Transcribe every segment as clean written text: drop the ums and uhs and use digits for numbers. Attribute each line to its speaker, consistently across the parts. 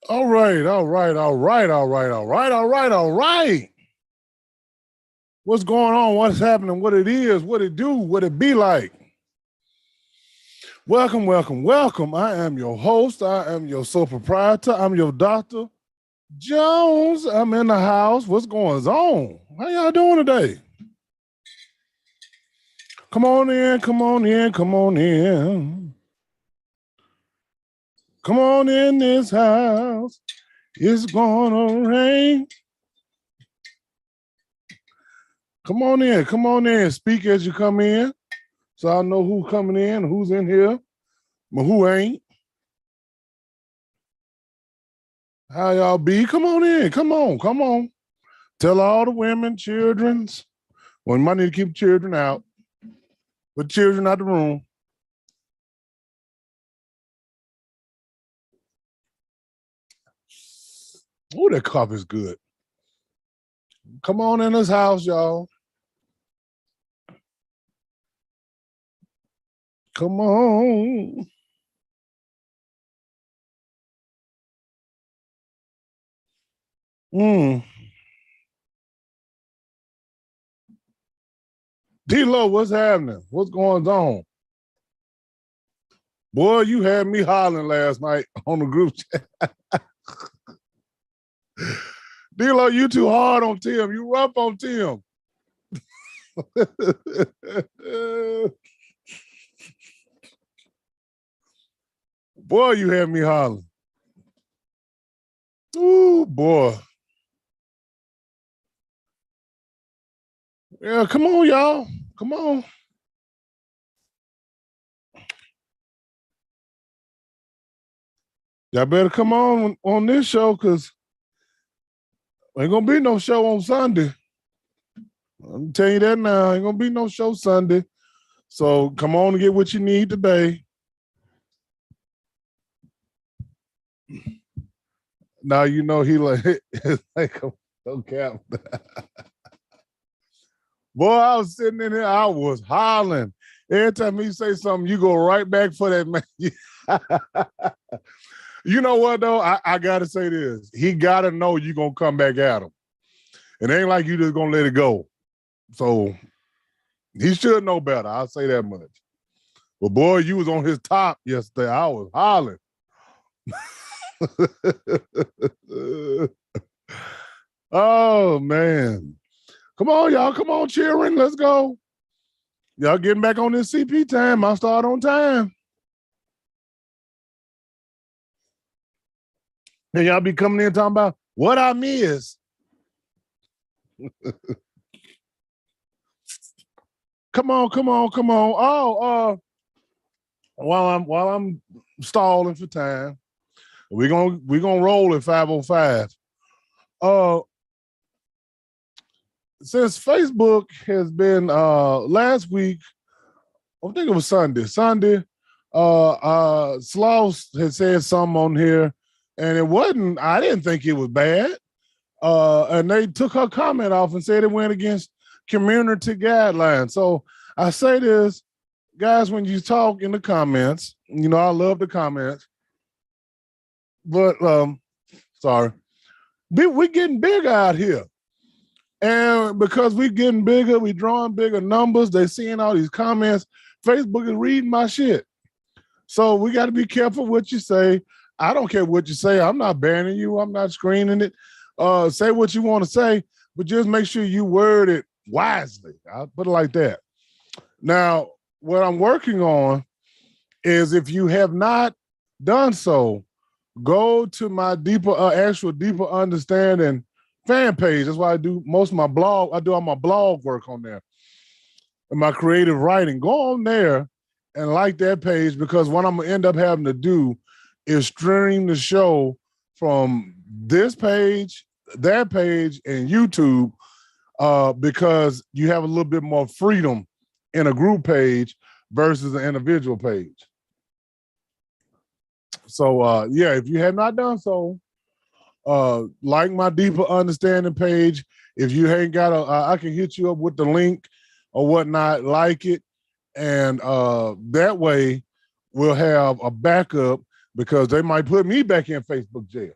Speaker 1: All right. What's going on? What's happening? What it is, what it do, what it be like. Welcome. I am your host. I am your sole proprietor. I'm your Dr. Jones. I'm in the house. What's going on? How y'all doing today? Come on in. Come on in this house. It's gonna rain. Come on in. Speak as you come in, so I know who's coming in, who's in here, but who ain't. How y'all be? Come on in. Come on. Tell all the women, childrens. Well, you might need to keep children out. Put children out the room. Oh, that coffee's good. Come on in this house, y'all. Come on. D-Lo, what's happening? What's going on? Boy, you had me hollering last night on the group chat. D-Lo, you too hard on Tim. You rough on Tim. Boy, you had me hollering. Ooh, boy. Yeah, come on, y'all. Come on. Y'all better come on this show, because ain't gonna be no show on Sunday. I'm telling you that now. Ain't gonna be no show Sunday. So come on and get what you need today. Now you know he like it's like no cap. Boy, I was sitting in here, I was hollering. Every time he say something, you go right back for that man. You know what though? I gotta say this. He gotta know you gonna come back at him. It ain't like you just gonna let it go. So He should know better. I'll say that much. But boy, you was on his top yesterday. I was hollering. Oh man. Come on, y'all. Come on, cheering. Let's go. Y'all getting back on this CP time. I start on time. And y'all be coming in talking about what I miss. Come on. Oh, while I'm stalling for time, we're gonna roll at 5:05. Since Facebook has been last week, I think it was Sunday. Sloss had said something on here, and I didn't think it was bad. And they took her comment off and said it went against community guidelines. So I say this, guys, when you talk in the comments, I love the comments, but sorry, we're getting big out here. And because we're getting bigger, we're drawing bigger numbers, they're seeing all these comments. Facebook is reading my shit. So we got to be careful what you say. I don't care what you say. I'm not banning you. I'm not screening it. Say what you want to say, but just make sure you word it wisely. I'll put it like that. Now, what I'm working on is, if you have not done so, go to my deeper understanding fan page. That's why I do most of my blog. I do all my blog work on there and my creative writing. Go on there and like that page, because what I'm gonna end up having to do is stream the show from this page, that page, and YouTube, because you have a little bit more freedom in a group page versus an individual page. So yeah, if you have not done so, like my deeper understanding page. If you ain't got I can hit you up with the link or whatnot. Like it, and that way we'll have a backup, because they might put me back in Facebook jail.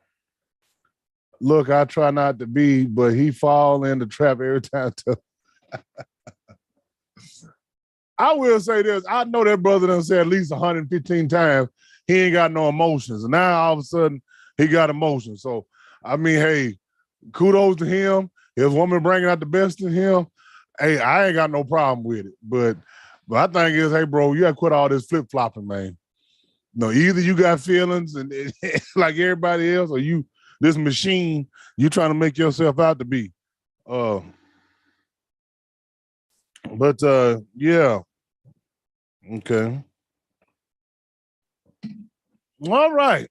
Speaker 1: Look, I try not to be, but he fall in the trap every time. I will say this. I know that brother done said at least 115 times he ain't got no emotions. And now all of a sudden he got emotions. So, I mean, hey, kudos to him. His woman bringing out the best in him. Hey, I ain't got no problem with it. But my thing is, hey, bro, you got to quit all this flip-flopping, man. No, either you got feelings and like everybody else, or you this machine you trying to make yourself out to be. But yeah. Okay. All right.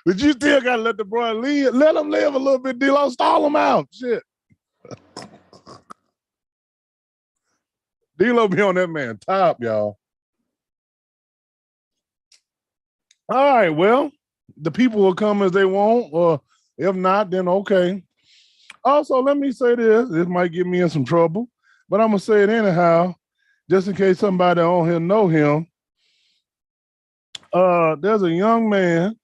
Speaker 1: But you still gotta let the boy live. Let him live a little bit. D-Lo, stall him out. Shit. D-Lo be on that man top, y'all. All right, well, the people will come as they want, or if not, then okay. Also, let me say this. This might get me in some trouble, but I'm gonna say it anyhow, just in case somebody on here know him. There's a young man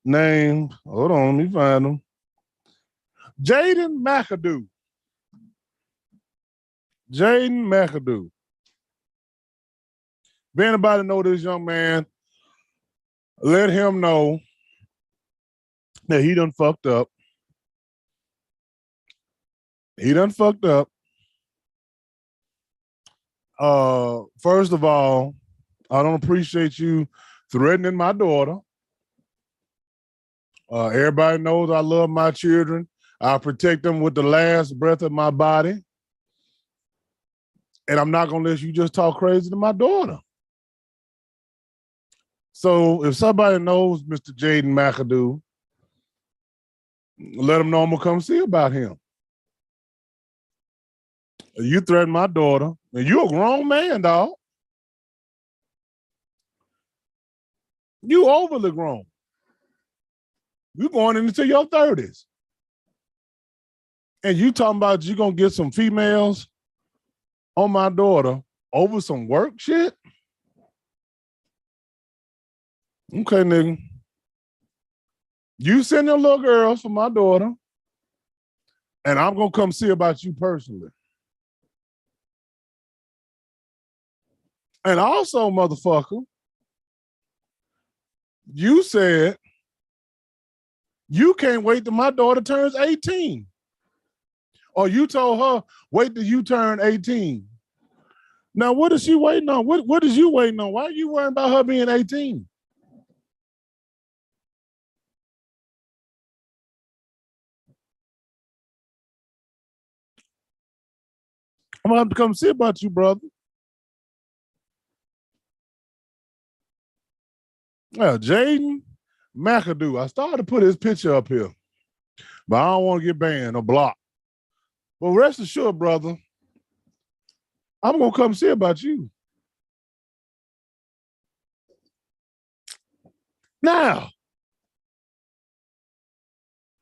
Speaker 1: named, hold on, let me find him. Jaden McAdoo. Jaden McAdoo. If anybody know this young man, let him know that he done fucked up. He done fucked up. First of all, I don't appreciate you threatening my daughter. Everybody knows I love my children. I protect them with the last breath of my body. And I'm not gonna let you just talk crazy to my daughter. So if somebody knows Mr. Jaden McAdoo, let him know I'm gonna come see about him. You threatened my daughter, and you're a grown man, dog. You overly grown. You going into your 30s. And you talking about you gonna get some females on my daughter over some work shit? Okay, nigga. You send your little girls for my daughter. And I'm going to come see about you personally. And also, motherfucker, you said you can't wait till my daughter turns 18. Or you told her, wait till you turn 18. Now, what is she waiting on? What is you waiting on? Why are you worrying about her being 18? I'm going to have to come see about you, brother. Yeah, Jaden McAdoo. I started to put his picture up here, but I don't want to get banned or blocked. But rest assured, brother, I'm going to come see about you. Now,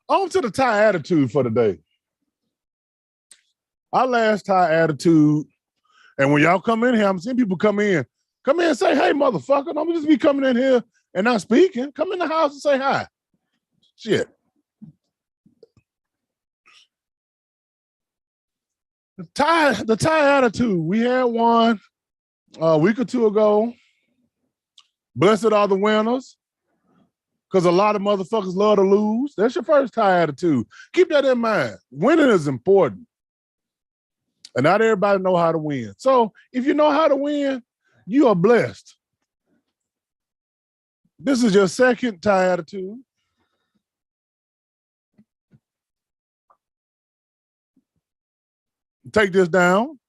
Speaker 1: on to the Thai attitude for today. Our last Thai attitude, and when y'all come in here, I'm seeing people come in and say, hey, motherfucker, don't just be coming in here and not speaking. Come in the house and say hi. Shit. The Thai attitude, we had one a week or two ago. Blessed are the winners, because a lot of motherfuckers love to lose. That's your first Thai attitude. Keep that in mind. Winning is important. And not everybody know how to win. So if you know how to win, you are blessed. This is your second Thai attitude. Take this down.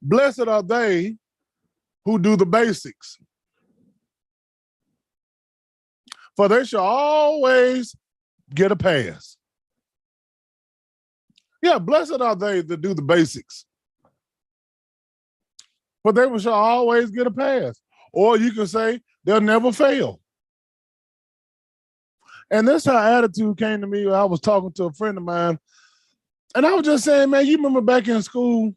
Speaker 1: Blessed are they who do the basics, for they shall always get a pass. Yeah, blessed are they that do the basics, for they shall always get a pass. Or you can say they'll never fail. And this how attitude came to me when I was talking to a friend of mine. And I was just saying, man, you remember back in school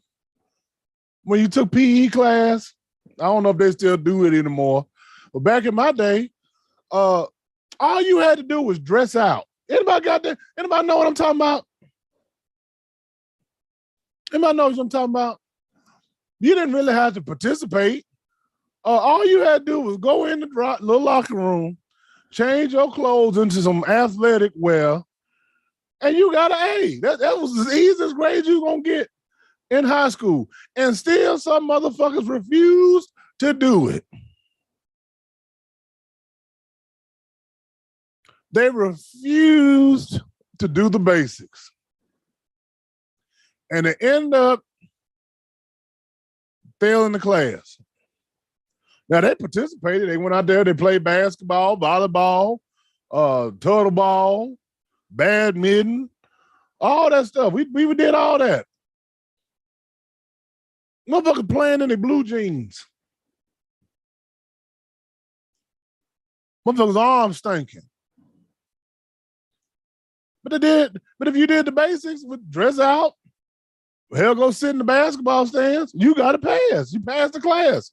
Speaker 1: when you took PE class? I don't know if they still do it anymore. But back in my day, all you had to do was dress out. Anybody got that? Anybody know what I'm talking about? Anybody know what I'm talking about? You didn't really have to participate. All you had to do was go in the little locker room, change your clothes into some athletic wear, and you got an A. That was the easiest grade you gonna get in high school. And still some motherfuckers refused to do it. They refused to do the basics. And they end up failing the class. Now they participated. They went out there, they played basketball, volleyball, turtle ball, badminton, all that stuff. We did all that. Motherfuckers playing in their blue jeans. Motherfuckers' arms stinking. But if you did the basics, with dress out, hell, go sit in the basketball stands, you got to pass. You pass the class.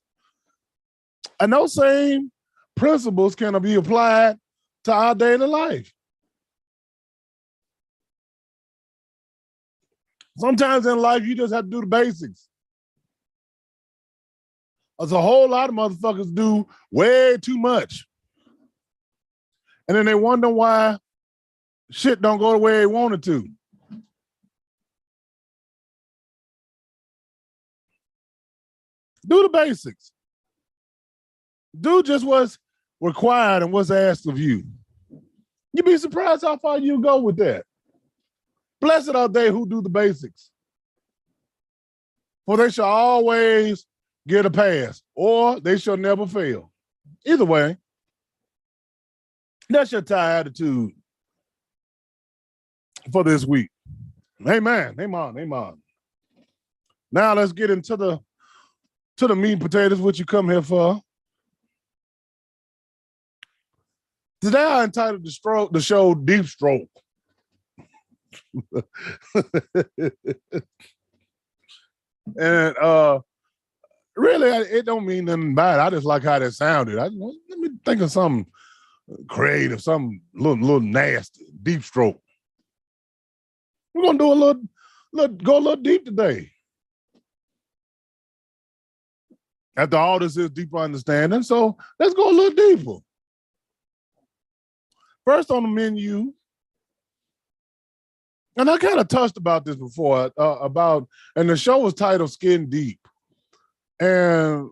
Speaker 1: And those same principles can be applied to our daily life. Sometimes in life, you just have to do the basics. There's a whole lot of motherfuckers do way too much. And then they wonder why shit don't go the way they want it to. Do the basics. Do just what's required and what's asked of you. You'd be surprised how far you go with that. Blessed are they who do the basics, for they shall always get a pass, or they shall never fail. Either way, that's your Thai attitude for this week. Amen. Amen. Amen. Now let's get into the meat and potatoes, what you come here for. Today I entitled the show Deep Stroke. And really, it don't mean nothing bad. I just like how that sounded. Let me think of something creative, something little nasty. Deep Stroke. We're gonna do go a little deep today. After all this is deeper understanding, so let's go a little deeper. First on the menu, and I kind of touched about this before, and the show was titled Skin Deep. And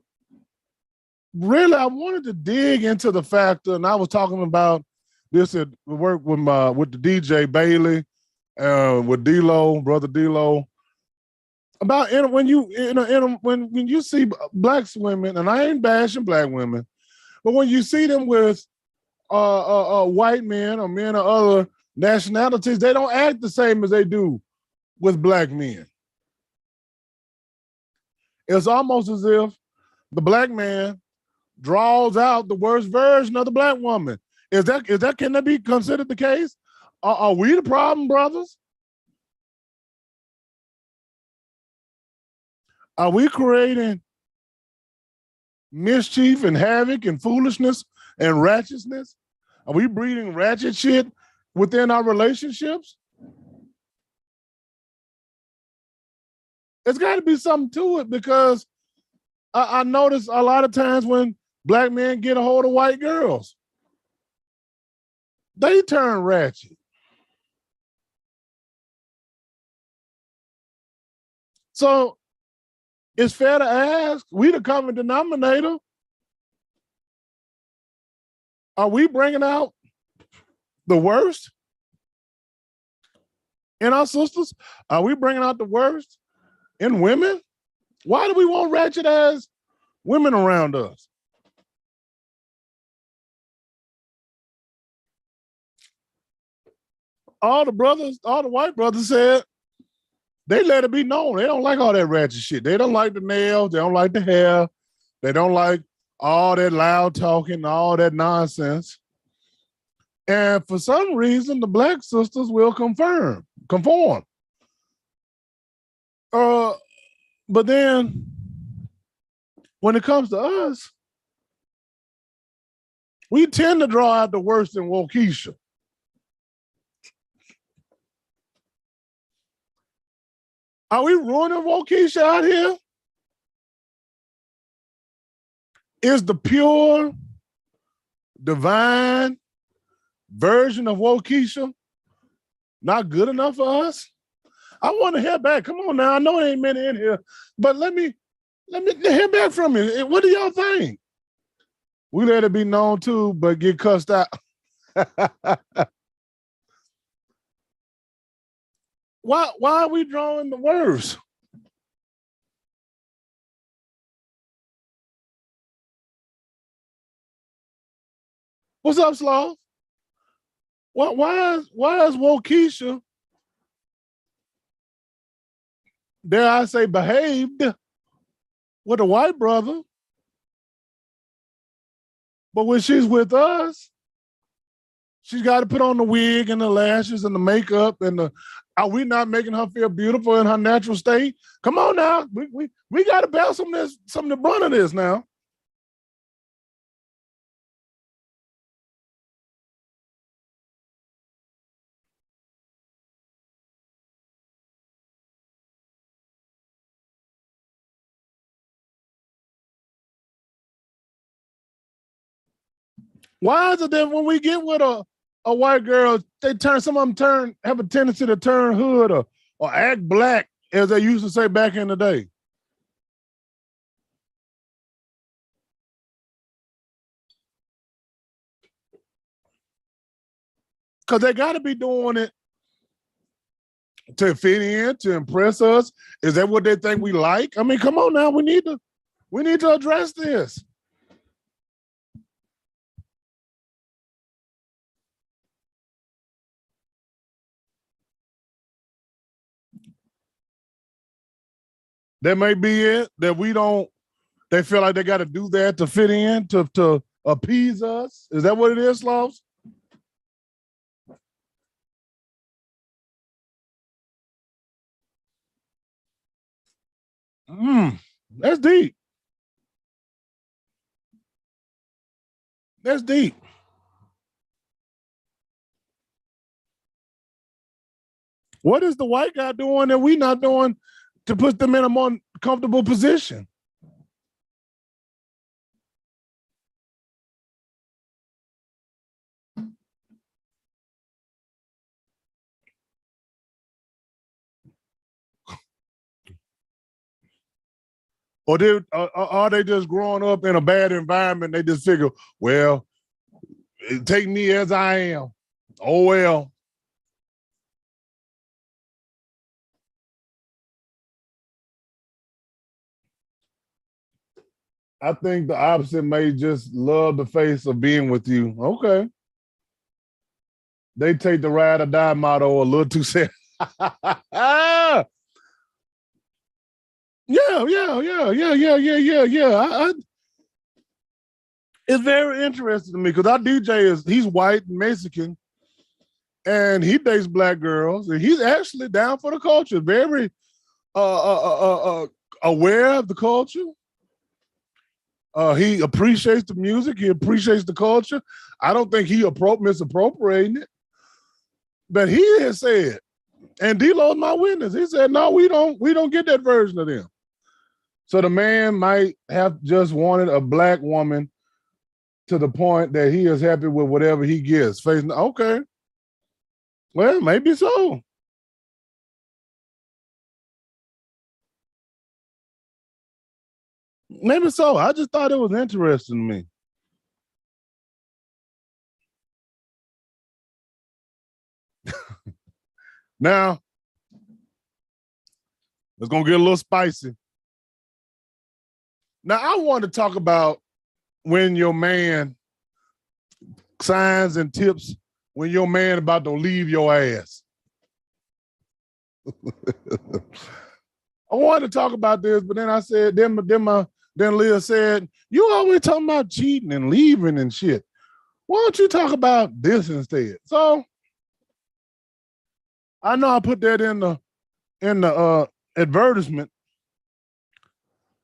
Speaker 1: really, I wanted to dig into the factor, and I was talking about this at work with the DJ Bailey, with D-Lo, brother D-Lo, about when you see black women, and I ain't bashing black women, but when you see them with white men or men of other nationalities, they don't act the same as they do with black men. It's almost as if the black man draws out the worst version of the black woman. Can that be considered the case? Are we the problem, brothers? Are we creating mischief and havoc and foolishness and ratchetness? Are we breeding ratchet shit within our relationships? It's got to be something to it, because I notice a lot of times when black men get a hold of white girls, they turn ratchet. So it's fair to ask, we the common denominator, are we bringing out the worst in our sisters? Are we bringing out the worst in women? Why do we want ratchet ass women around us? All the white brothers said they let it be known. They don't like all that ratchet shit. They don't like the nails. They don't like the hair. They don't like all that loud talking, all that nonsense. And for some reason, the black sisters will conform. But then when it comes to us, we tend to draw out the worst in Wokeisha. Are we ruining Wokeisha out here? Is the pure, divine version of Wokeisha not good enough for us? I want to hear back. Come on now. I know there ain't many in here, but let me hear back from you. What do y'all think? We let it be known too, but get cussed out. Why are we drawing the worst? What's up, Sloth? Why is Wokeisha, dare I say, behaved with a white brother, but when she's with us, she's got to put on the wig and the lashes and the makeup and the. Are we not making her feel beautiful in her natural state? Come on now, we got to bear some of the brunt of this now. Why is it that when we get with a white girl, some of them have a tendency to turn hood or act black, as they used to say back in the day? Because they got to be doing it to fit in, to impress us. Is that what they think we like? I mean, come on now, we need to address this. That may be it, that they feel like they got to do that to fit in, to appease us. Is that what it is, Sloves? That's deep. That's deep. What is the white guy doing that we not doing to put them in a more comfortable position? Or are they just growing up in a bad environment? They just figure, well, take me as I am. Oh, well. I think the opposite may just love the face of being with you. Okay. They take the ride or die motto a little too serious. Yeah, yeah. It's very interesting to me because our DJ he's white and Mexican, and he dates black girls, and he's actually down for the culture. Very aware of the culture. He appreciates the music. He appreciates the culture. I don't think he misappropriating it. But he has said, and D-Lo's my witness. He said, "No, we don't get that version of them." So the man might have just wanted a black woman to the point that he is happy with whatever he gets. Facing, okay, well, maybe so. Maybe so. I just thought it was interesting to me. Now, it's going to get a little spicy. Now, I want to talk about when your man signs and tips when your man about to leave your ass. I wanted to talk about this, but then I said, then Leah said, "You always talking about cheating and leaving and shit. Why don't you talk about this instead?" So I know I put that in the advertisement,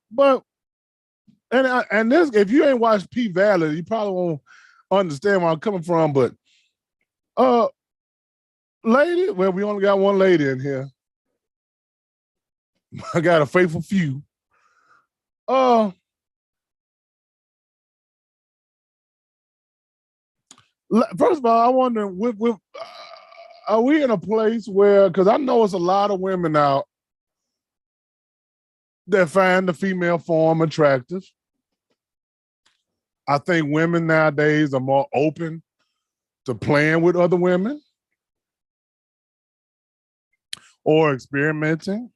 Speaker 1: but and this, if you ain't watched P Valley, you probably won't understand where I'm coming from. But lady, well, we only got one lady in here. I got a faithful few. First of all, I wonder are we in a place where, because I know it's a lot of women out that find the female form attractive. I think women nowadays are more open to playing with other women or experimenting.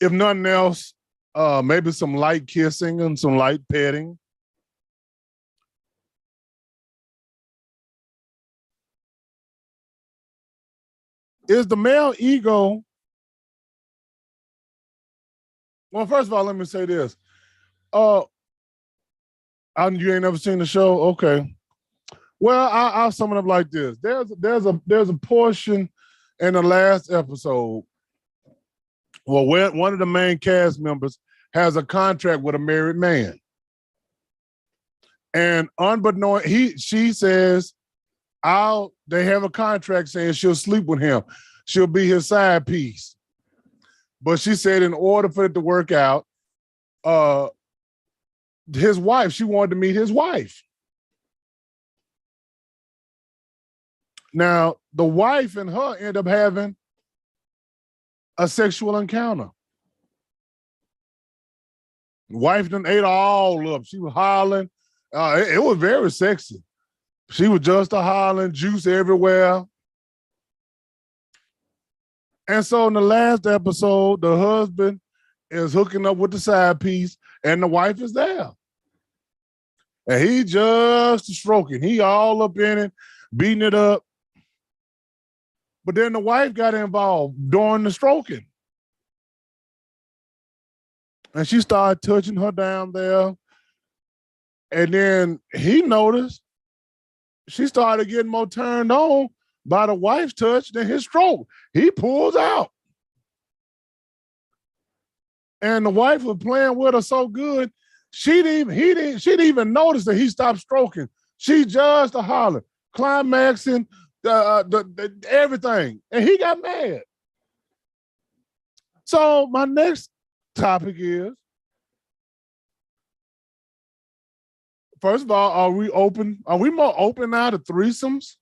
Speaker 1: If nothing else, maybe some light kissing and some light petting. Is the male ego? Well, first of all, let me say this. You ain't never seen the show? Okay. Well, I'll sum it up like this. There's a portion in the last episode where one of the main cast members has a contract with a married man. And unbeknownst, she says, they have a contract saying she'll sleep with him. She'll be his side piece. But she said in order for it to work out, his wife, she wanted to meet his wife. Now, the wife and her end up having a sexual encounter. Wife done ate all up. She was hollering. It was very sexy. She was just a hollering, juice everywhere. And so in the last episode, the husband is hooking up with the side piece and the wife is there. And he just stroking. He all up in it, beating it up. But then the wife got involved during the stroking. And she started touching her down there. And then he noticed she started getting more turned on by the wife's touch than his stroke. He pulls out. And the wife was playing with her so good, she didn't even notice that he stopped stroking. She just a holler, climaxing. everything. And he got mad. So my next topic is, first of all, are we open? Are we more open now to threesomes?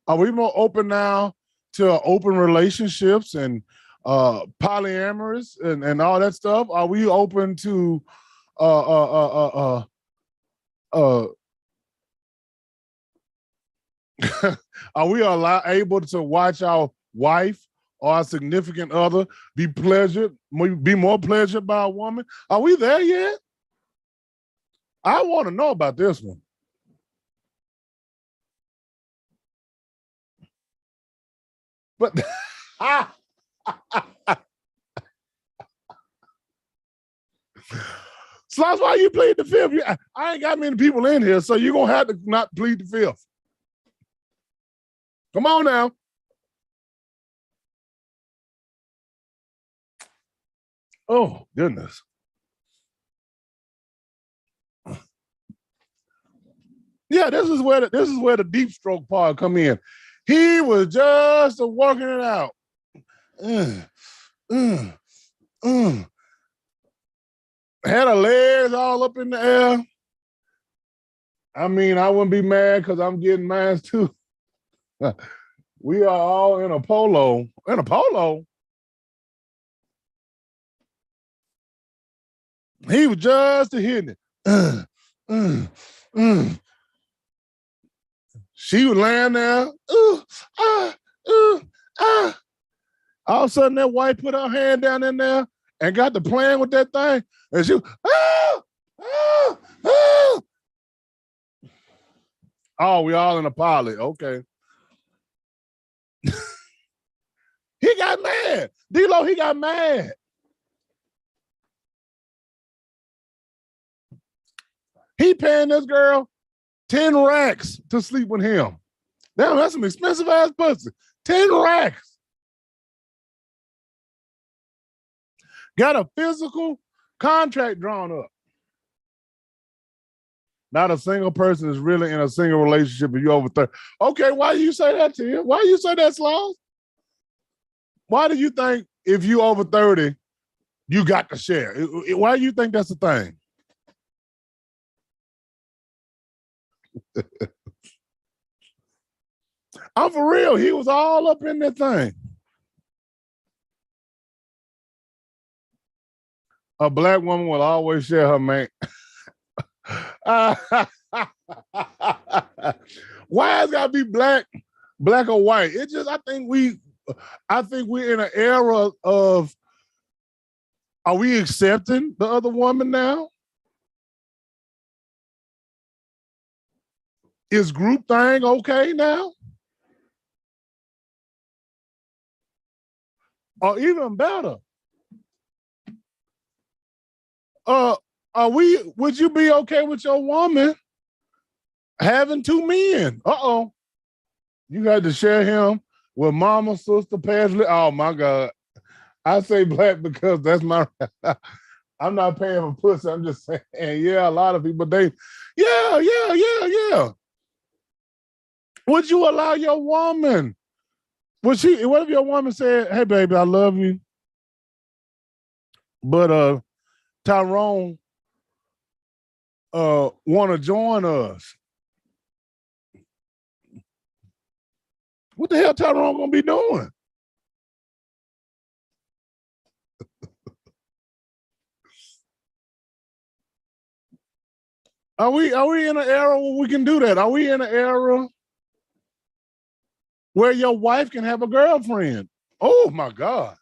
Speaker 1: Are we more open now to open relationships and polyamorous and all that stuff? Are we open to are we able to watch our wife or our significant other be more pleasured by a woman? Are we there yet? I want to know about this one. But Slots, why you plead the fifth? I ain't got many people in here, so you're gonna have to not plead the fifth. Come on now. Oh, goodness. Yeah, this is where the deep stroke part come in. He was just working it out. Had her legs all up in the air. I mean, I wouldn't be mad because I'm getting mine too. We are all in a polo. In a polo? He was just hitting it. She was laying there. All of a sudden, that wife put her hand down in there and got to playing with that thing. And she was, Oh, we all in a poly. Okay. He got mad. D-Lo, he got mad. He paying this girl 10 racks to sleep with him. Damn, that's some expensive ass pussy. 10 racks. Got a physical contract drawn up. Not a single person is really in a single relationship if you're over 30. Okay, why do you say that to you? Why do you say that, Sloss? Why do you think if you over 30, you got to share? Why do you think that's a thing? I'm for real. He was all up in that thing. A black woman will always share her man. Why it's gotta be black or white? It just I think we're in an era of, are we accepting the other woman now? Is group thing okay now? Or even better, would you be okay with your woman having two men? Uh-oh. You had to share him with mama, sister, Paisley. Oh my God. I say black because that's my I'm not paying for pussy. I'm just saying, yeah, a lot of people, yeah. Would you allow your woman? What if your woman said, hey baby, I love you, but Tyrone want to join us? What the hell Tyrone gonna be doing? Are we in an era where we can do that? Are we in an era where your wife can have a girlfriend? Oh my God.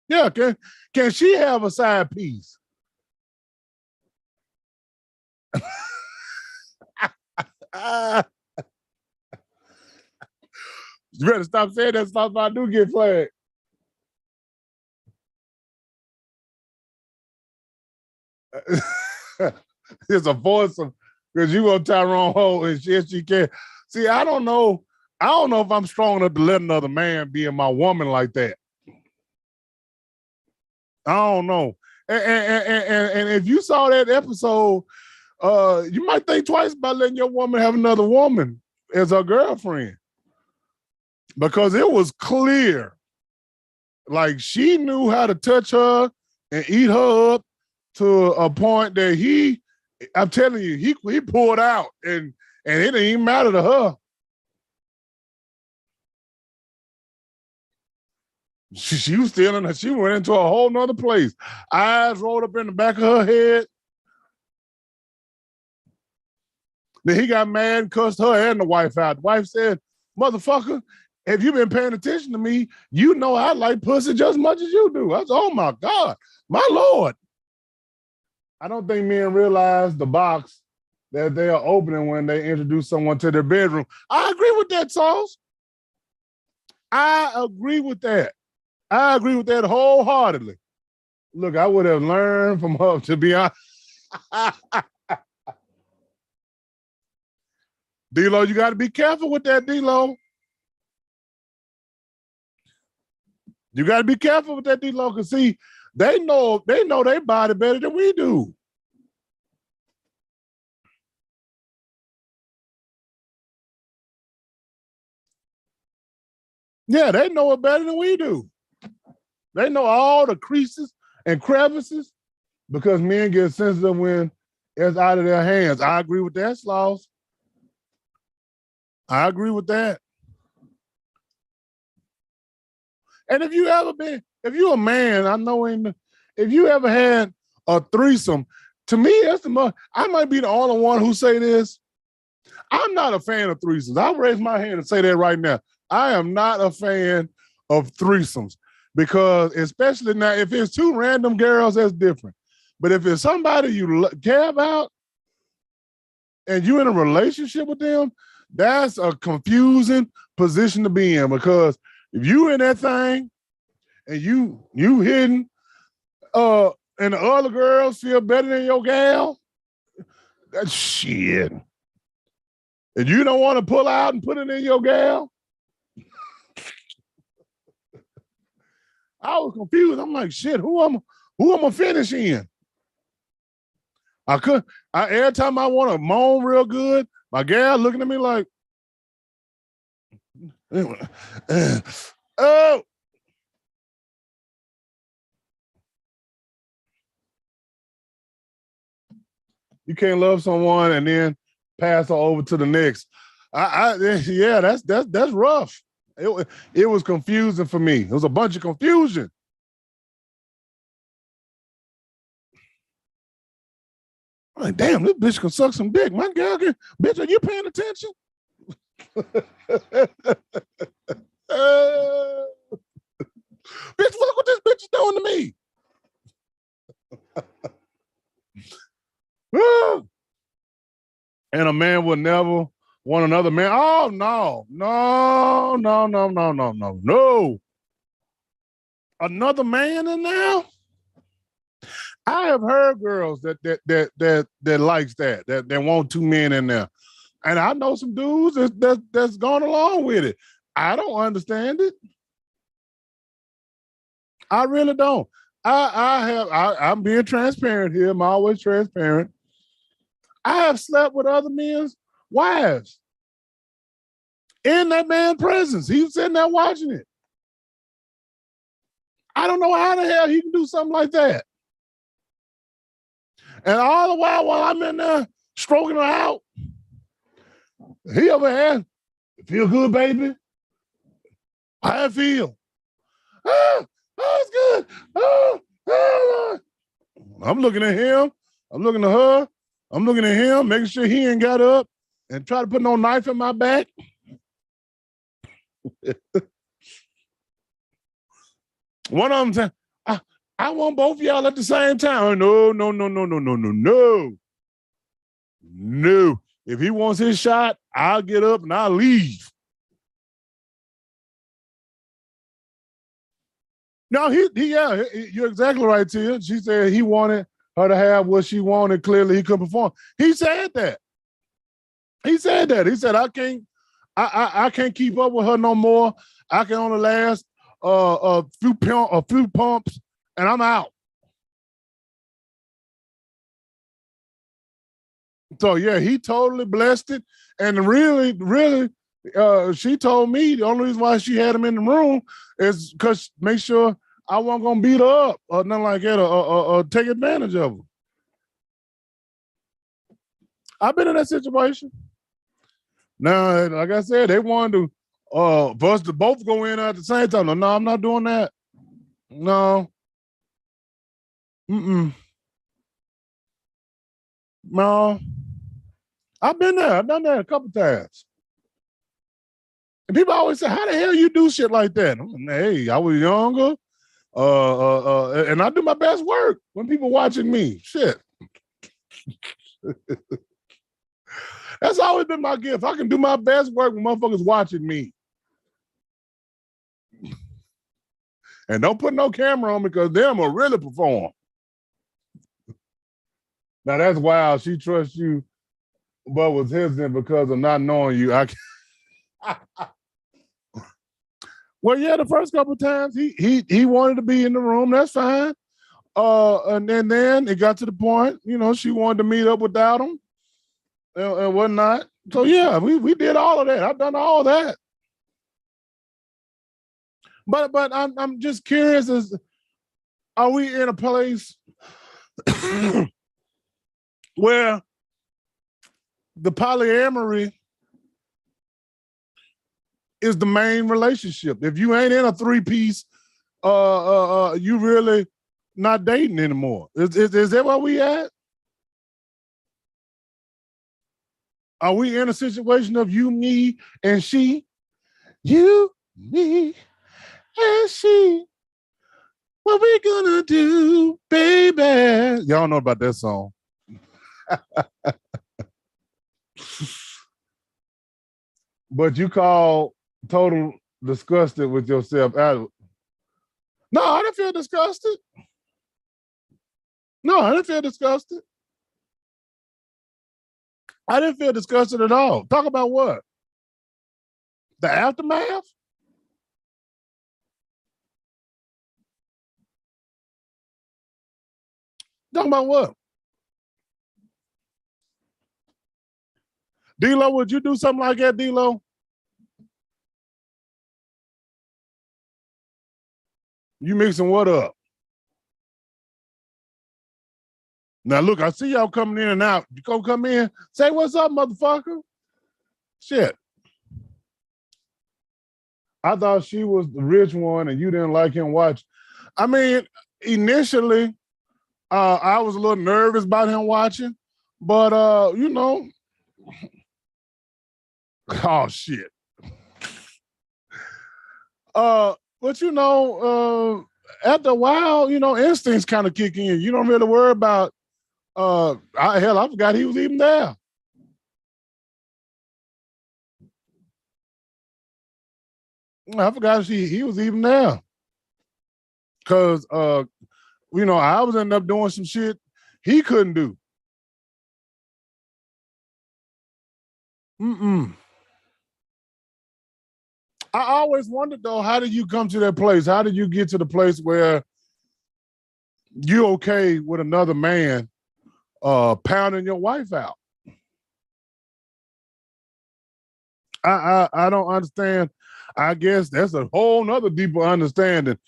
Speaker 1: Yeah, can she have a side piece? You better stop saying that stuff if I do get flagged. It's a voice of, because you want Tyrone Hole and she can. See, I don't know if I'm strong enough to let another man be in my woman like that. I don't know. And if you saw that episode you might think twice about letting your woman have another woman as her girlfriend. Because it was clear, like she knew how to touch her and eat her up to a point that I'm telling you, he pulled out and it didn't even matter to her. She was still in her, she went into a whole nother place. Eyes rolled up in the back of her head. Then he got mad and cussed her and the wife out. The wife said, motherfucker, if you've been paying attention to me, you know I like pussy just as much as you do. I was, oh my God, my Lord. I don't think men realize the box that they are opening when they introduce someone to their bedroom. I agree with that, Sauce. I agree with that. I agree with that wholeheartedly. Look, I would have learned from her, to be honest. D-Lo, you got to be careful with that, D-Lo. You got to be careful with that, D-Lo, because see, they know their body better than we do. Yeah, they know it better than we do. They know all the creases and crevices because men get sensitive when it's out of their hands. I agree with that, Sloss. I agree with that. And if you're a man, I know if you ever had a threesome, to me, I might be the only one who say this. I'm not a fan of threesomes. I'll raise my hand and say that right now. I am not a fan of threesomes because especially now, if it's two random girls, that's different. But if it's somebody you care about and you're in a relationship with them, that's a confusing position to be in because if you in that thing and you hidden, and the other girls feel better than your gal, that's shit. And you don't want to pull out and put it in your gal. I was confused. I'm like, shit, who am I finish in? Every time I want to moan real good, my gal looking at me like, oh. You can't love someone and then pass her over to the next. Yeah, that's rough. It was confusing for me. It was a bunch of confusion. I'm like, damn, this bitch can suck some dick. My girl can, bitch, are you paying attention? Bitch, look what this bitch is doing to me. And a man will never want another man. Oh no. Another man in there? I have heard girls that likes that want two men in there. And I know some dudes that's gone along with it. I don't understand it. I really don't. I'm being transparent here. I'm always transparent. I have slept with other men's wives in that man's presence. He was sitting there watching it. I don't know how the hell he can do something like that. And all the while I'm in there stroking her out, he over here, feel good, baby? How I feel? Oh, it's good. Oh. I'm looking at him. I'm looking at her. I'm looking at him, making sure he ain't got up and try to put no knife in my back. One of them said, I want both of y'all at the same time. No. No. If he wants his shot, I'll get up and I'll leave. No, you're exactly right, Tia. She said he wanted her to have what she wanted. Clearly, he couldn't perform. He said that. He said, I can't keep up with her no more. I can only last a few pumps, and I'm out. So yeah, he totally blessed it. And really, she told me the only reason why she had him in the room is because make sure I wasn't gonna beat her up or nothing like that or take advantage of her. I've been in that situation. Now, like I said, they wanted to for us to both go in at the same time. No, I'm not doing that. No. Mm-mm. No. I've been there. I've done that a couple times. And people always say, how the hell you do shit like that? Hey, I was younger. And I do my best work when people watching me. Shit. That's always been my gift. I can do my best work when motherfuckers watching me. And don't put no camera on me because them will really perform. Now that's wild. She trusts you, but was hesitant because of not knowing you. Well, yeah, the first couple of times he wanted to be in the room. That's fine. And then it got to the point, she wanted to meet up without him and whatnot. So yeah, we did all of that. I've done all of that. But I'm just curious: are we in a place where the polyamory is the main relationship? If you ain't in a three-piece, you really not dating anymore. Is that where we at? Are we in a situation of you, me, and she? You, me, and she. What we gonna do, baby? Y'all know about that song. But you call total disgusted with yourself. No, I didn't feel disgusted. No, I didn't feel disgusted. I didn't feel disgusted at all. Talk about what? The aftermath? Talking about what? D-Lo, would you do something like that, D-Lo? You mixing what up? Now, look, I see y'all coming in and out. You go come in, say what's up, motherfucker. Shit. I thought she was the rich one and you didn't like him watch. I mean, initially, I was a little nervous about him watching, but, oh, shit. But after a while, instincts kind of kick in. You don't really worry about. I forgot he was even there. I forgot he was even there. Cause I was ending up doing some shit he couldn't do. Mm-mm. I always wondered though, how did you come to that place? How did you get to the place where you're okay with another man pounding your wife out? I don't understand. I guess that's a whole nother deeper understanding.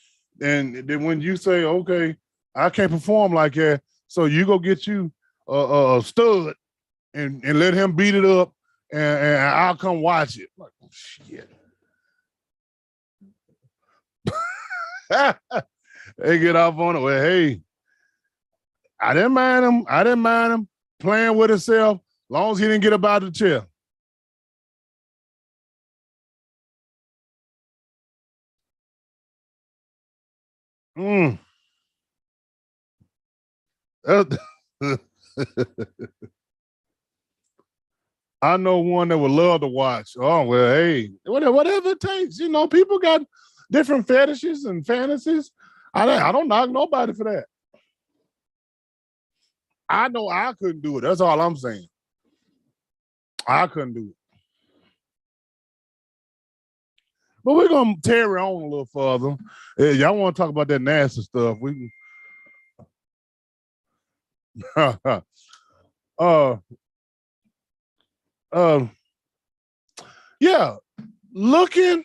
Speaker 1: And then when you say, okay, I can't perform like that, so you go get you a stud and let him beat it up, and I'll come watch it. Like, oh, shit. They get off on it. Well, hey, I didn't mind him. I didn't mind him playing with himself, as long as he didn't get up out of the chair. Mm. I know one that would love to watch. Oh, well, hey, whatever it takes. People got different fetishes and fantasies. I don't knock nobody for that. I know I couldn't do it. That's all I'm saying. I couldn't do it. But we're gonna tear on a little further. Y'all want to talk about that nasty stuff? We can. uh, yeah, looking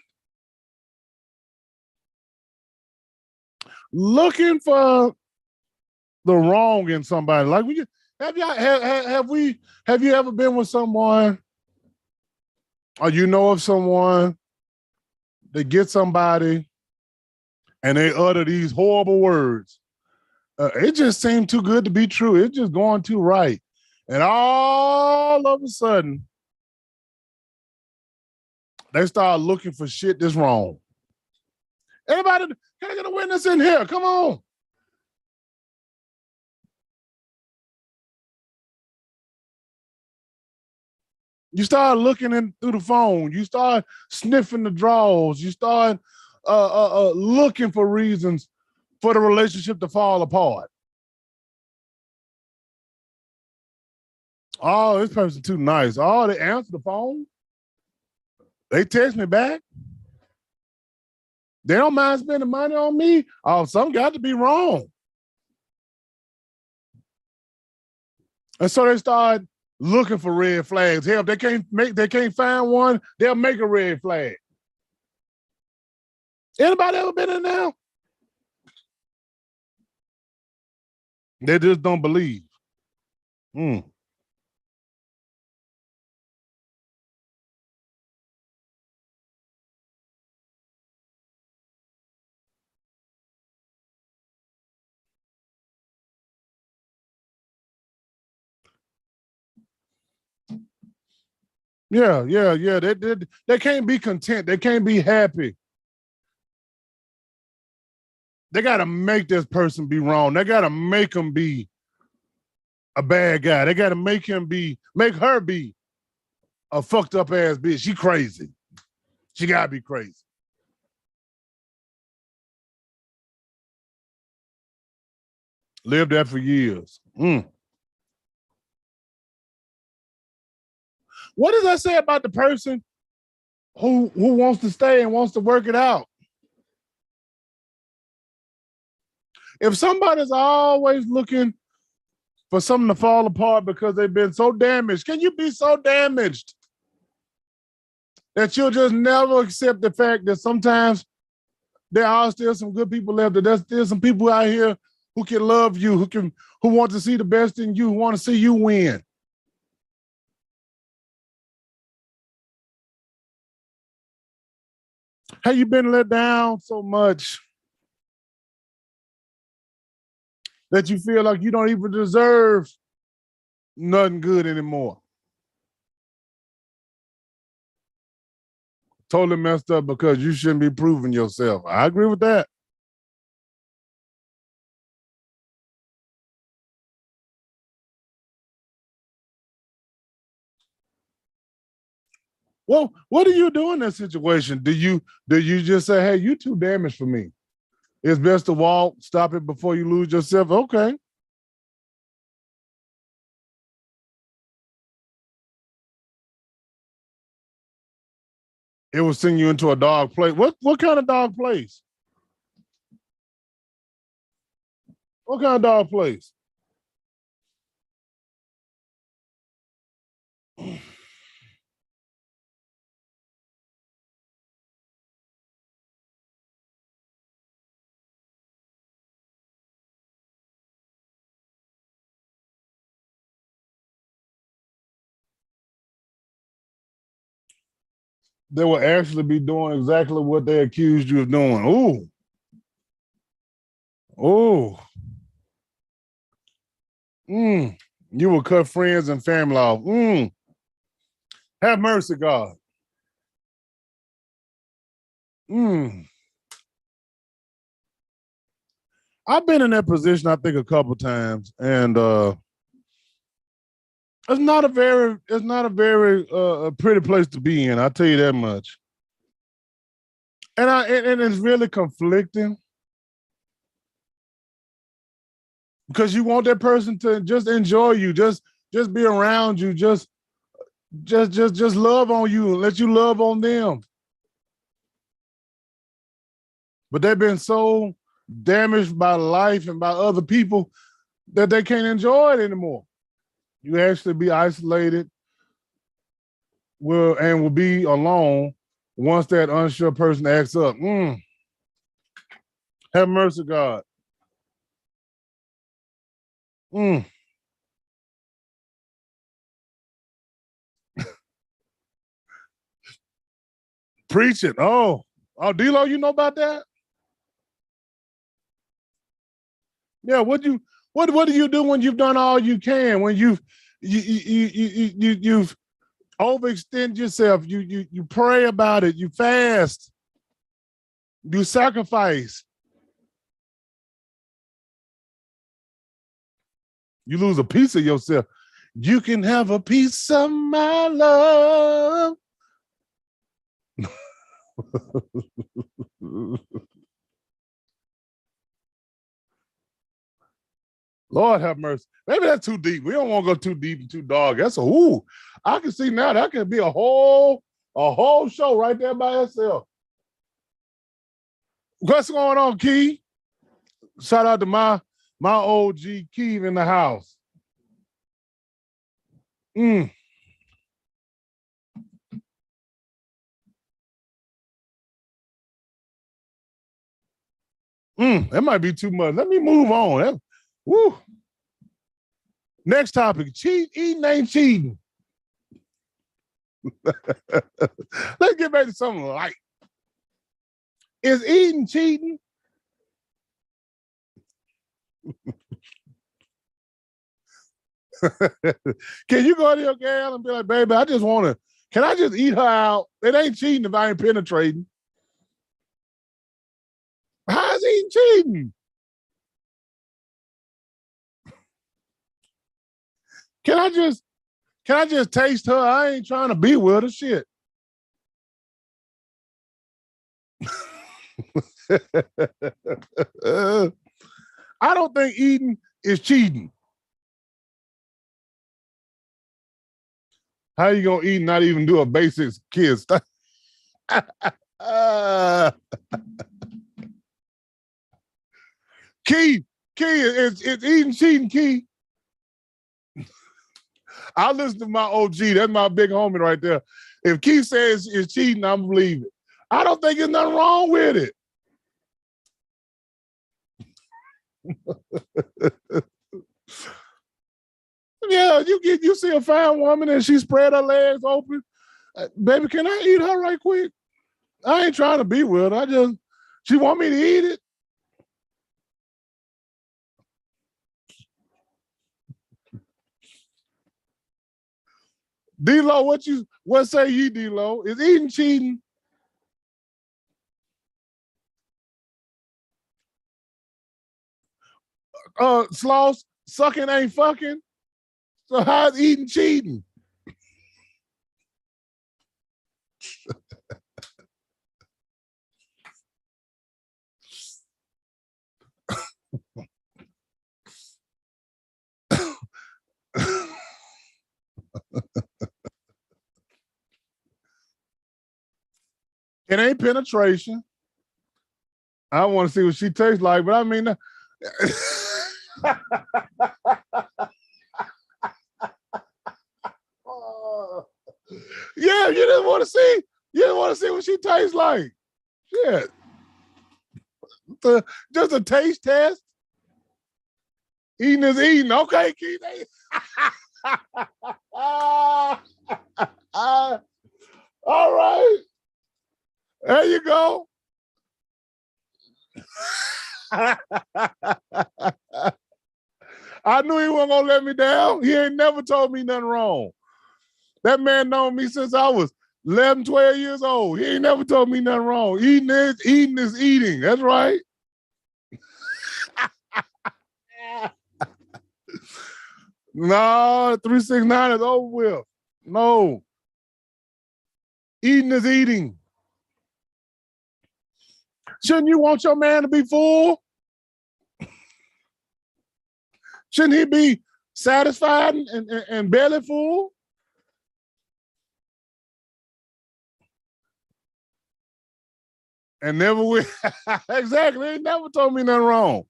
Speaker 1: for the wrong in somebody. Like have you ever been with someone, or you know of someone that get somebody and they utter these horrible words? It just seemed too good to be true. It's just going too right. And all of a sudden, they start looking for shit that's wrong. Anybody, can I get a witness in here? Come on. You start looking in through the phone. You start sniffing the drawers. You start looking for reasons for the relationship to fall apart. Oh, this person too nice. Oh, they answer the phone. They text me back. They don't mind spending money on me. Oh, something got to be wrong. And so they start looking for red flags. Hell, if they can't find one, they'll make a red flag. Anybody ever been in there? They just don't believe. Yeah. They can't be content. They can't be happy. They got to make this person be wrong. They got to make him be a bad guy. They got to make her be a fucked up ass bitch. She crazy. She got to be crazy. Lived that for years. What does that say about the person who wants to stay and wants to work it out? If somebody's always looking for something to fall apart because they've been so damaged, can you be so damaged that you'll just never accept the fact that sometimes there are still some good people left, that there's still some people out here who can love you, who want to see the best in you, who want to see you win? Have you been let down so much that you feel like you don't even deserve nothing good anymore? Totally messed up because you shouldn't be proving yourself. I agree with that. Well, what do you do in that situation? Do you just say, hey, you too damaged for me? It's best to walk, stop it before you lose yourself. Okay. It will send you into a dark place. What kind of dark place? What kind of dark place? They will actually be doing exactly what they accused you of doing. Ooh. Oh. You will cut friends and family off. Have mercy, God. I've been in that position, I think, a couple times, and it's not a very pretty place to be in. I'll tell you that much. And it's really conflicting because you want that person to just enjoy you, just be around you, just love on you and let you love on them. But they've been so damaged by life and by other people that they can't enjoy it anymore. You actually be isolated. will be alone once that unsure person acts up. Have mercy, God. Preach it. Oh, D-Lo, you know about that? Yeah. What do you do when you've done all you can? When you've overextend yourself. You pray about it. You fast. You sacrifice. You lose a piece of yourself. You can have a piece of my love. Lord have mercy. Maybe that's too deep. We don't want to go too deep and too dark. That's I can see now that could be a whole show right there by itself. What's going on, Key? Shout out to my OG Key in the house. That might be too much. Let me move on. Woo. Next topic. Eating ain't cheating. Let's get back to something light. Is eating cheating? Can you go to your gal and be like, baby, can I just eat her out? It ain't cheating if I ain't penetrating. How is eating cheating? Can I just taste her? I ain't trying to be with her. Shit. I don't think eating is cheating. How you gonna eat and not even do a basic kiss? Key, it's eating cheating, Key. I listen to my OG. That's my big homie right there. If Key says it's cheating, I'm believing it. I don't think there's nothing wrong with it. Yeah, you see a fine woman and she spread her legs open. Baby, can I eat her right quick? I ain't trying to be with her. She want me to eat it. D-Lo, what say you, D-Lo? Is eating cheating? Sloss, sucking ain't fucking. So how's eating cheating? It ain't penetration. I want to see what she tastes like, but I mean, yeah, you didn't want to see. You didn't want to see what she tastes like. Shit. Just a taste test. Eating is eating. Okay, Keith. All right. There you go. I knew he wasn't gonna let me down. He ain't never told me nothing wrong. That man known me since I was 11, 12 years old. He ain't never told me nothing wrong. Eating is eating. That's right. No, 369 is over with. No. Eating is eating. Shouldn't you want your man to be full? Shouldn't he be satisfied and belly full? And never will. Exactly. He never told me nothing wrong.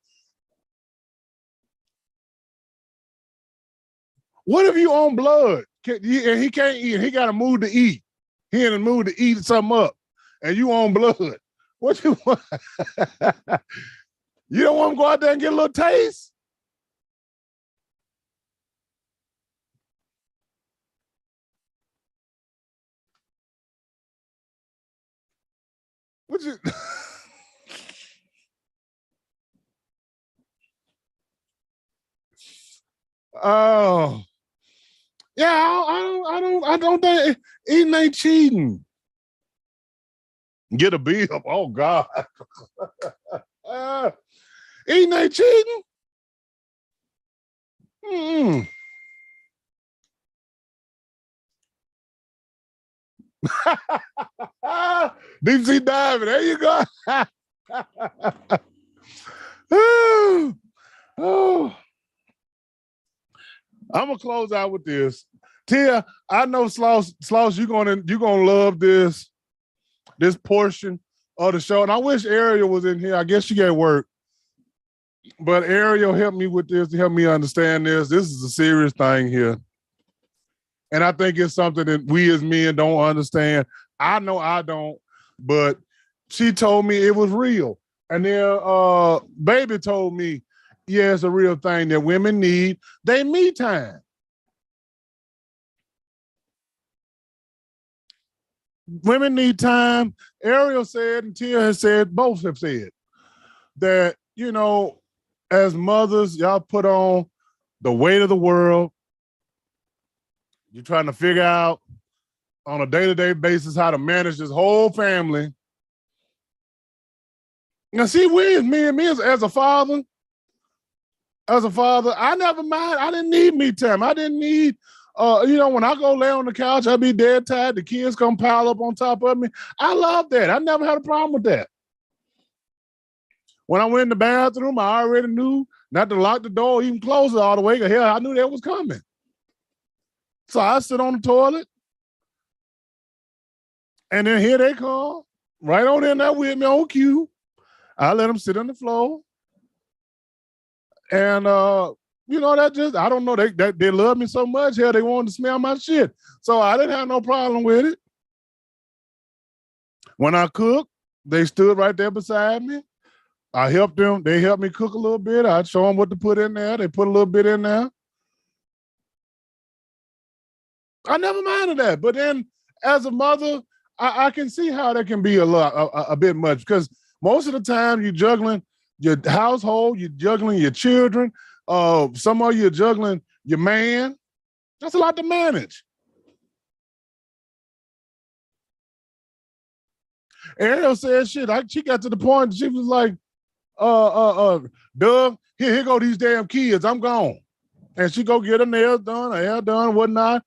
Speaker 1: What if you own blood? and he can't eat. He got to move to eat. He in the mood to eat something up, and you on blood. What you want? You don't want him to go out there and get a little taste? What you? Oh, yeah. I don't think eating ain't cheating. Get a bill. Oh God. uh, Eating ain't cheating. Mm-mm. Deep sea diving. There you go. Oh, I'm gonna close out with this. Tia, I know Sloss, you're gonna love this portion of the show. And I wish Ariel was in here. I guess she got work. But Ariel helped me with this to help me understand this. This is a serious thing here. And I think it's something that we as men don't understand. I know I don't, but she told me it was real. And then Baby told me, yeah, it's a real thing that women need. They me time. Women need time. Ariel said, and Tia has said, both have said that, as mothers, y'all put on the weight of the world. You're trying to figure out on a day-to-day basis how to manage this whole family. Now, see, me as a father, I never mind. I didn't need me time. I didn't need, when I go lay on the couch, I be dead tired. The kids come pile up on top of me. I love that. I never had a problem with that. When I went in the bathroom, I already knew not to lock the door, even close it all the way. Hell, I knew that was coming. So I sit on the toilet, and then here they come, right on in there with me on cue. I let them sit on the floor. And, that just, I don't know, they love me so much. Hell, they wanted to smell my shit. So I didn't have no problem with it. When I cooked, they stood right there beside me. I helped them. They helped me cook a little bit. I'd show them what to put in there. They put a little bit in there. I never minded that. But then as a mother, I can see how that can be a bit much, because most of the time you're juggling your household, you're juggling your children, some of you are juggling your man. That's a lot to manage. Ariel said shit. She got to the point she was like, Doug, here go these damn kids. I'm gone. And she go get her nails done, her hair done, whatnot.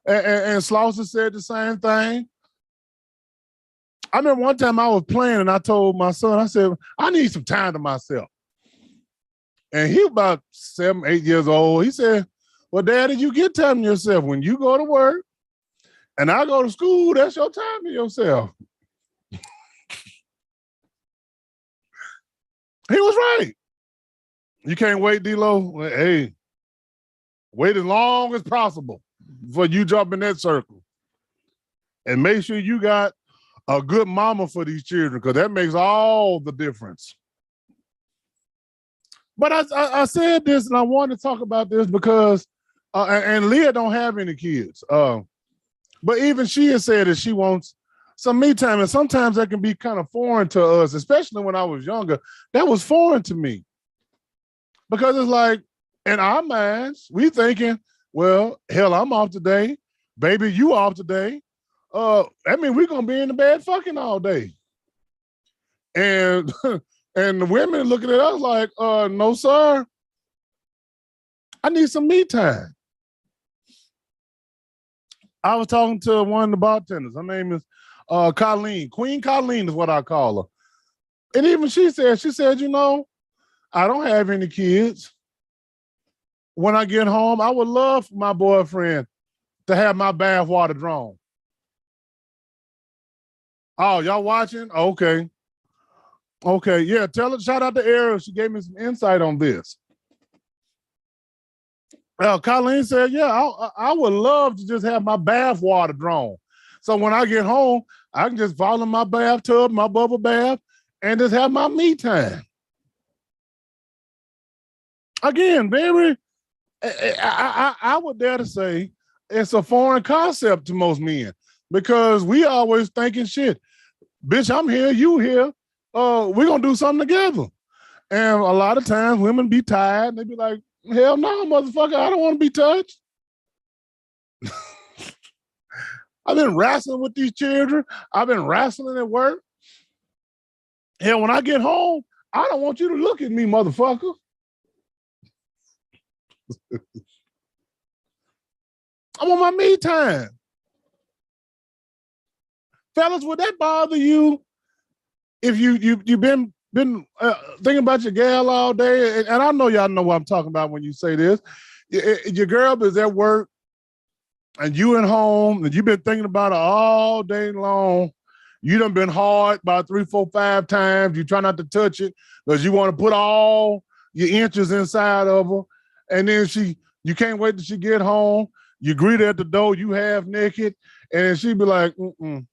Speaker 1: And Slauson said the same thing. I remember one time I was playing and I told my son, I said, I need some time to myself. And he was about 7, 8 years old. He said, well, Daddy, you get time to yourself. When you go to work and I go to school, that's your time to yourself. He was right. You can't wait, D-Lo. Hey, wait as long as possible before you jump in that circle. And make sure you got a good mama for these children, because that makes all the difference. But I said this, and I wanted to talk about this because, and Leah don't have any kids. But even she has said that she wants some me time, and sometimes that can be kind of foreign to us, especially when I was younger. That was foreign to me, because it's like, in our minds, we thinking, well, hell, I'm off today. Baby, you off today. I mean, we're gonna be in the bed fucking all day. And and the women looking at us like, no, sir. I need some me time. I was talking to one of the bartenders. Her name is Colleen. Queen Colleen is what I call her. And even she said, I don't have any kids. When I get home, I would love for my boyfriend to have my bath water drawn. Oh, y'all watching? Okay. Okay, yeah, tell her, shout out to Ariel. She gave me some insight on this. Colleen said, yeah, I would love to just have my bath water drawn. So when I get home, I can just fall in my bathtub, my bubble bath, and just have my me time. Again, very, I would dare to say it's a foreign concept to most men because we always thinking shit. Bitch, I'm here, you here. We're gonna do something together. And a lot of times women be tired and they be like, hell no, motherfucker, I don't want to be touched. I've been wrestling with these children. I've been wrestling at work. Hell, when I get home, I don't want you to look at me, motherfucker. I'm on my me time. Fellas, would that bother you if you've been thinking about your gal all day? And I know y'all know what I'm talking about when you say this. Your girl is at work and you at home and you've been thinking about her all day long. You done been hard about 3, 4, 5 times. You try not to touch it because you want to put all your inches inside of her. And then you can't wait till she get home. You greet her at the door, you half naked, and then she be like, mm-mm.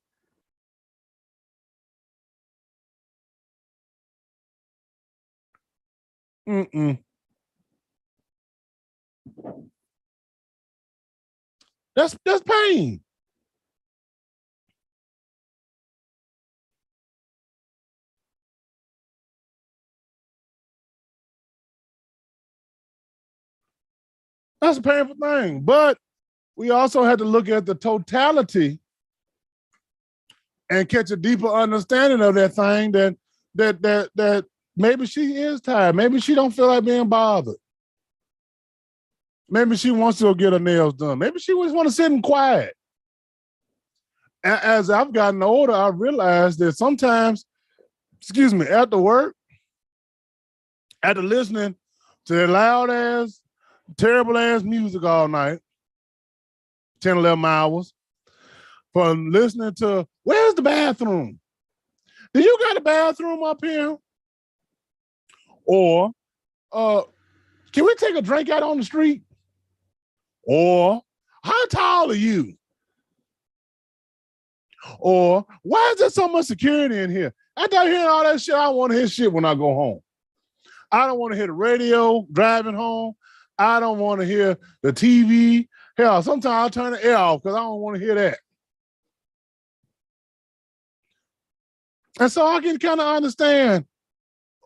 Speaker 1: Mm-mm. That's pain. That's a painful thing. But we also had to look at the totality and catch a deeper understanding of that thing that maybe she is tired. Maybe she don't feel like being bothered. Maybe she wants to go get her nails done. Maybe she just want to sit and quiet. As I've gotten older, I realized that sometimes, excuse me, after work, after listening to that loud ass, terrible ass music all night, 10, 11 hours, from listening to, where's the bathroom? Do you got a bathroom up here? Or uh, can we take a drink out on the street? Or how tall are you? Or why is there so much security in here? After hearing all that shit, I want to hear shit when I go home. I don't want to hear the radio driving home. I don't want to hear the TV. Hell, sometimes I'll turn the air off because I don't want to hear that. And so I can kind of understand,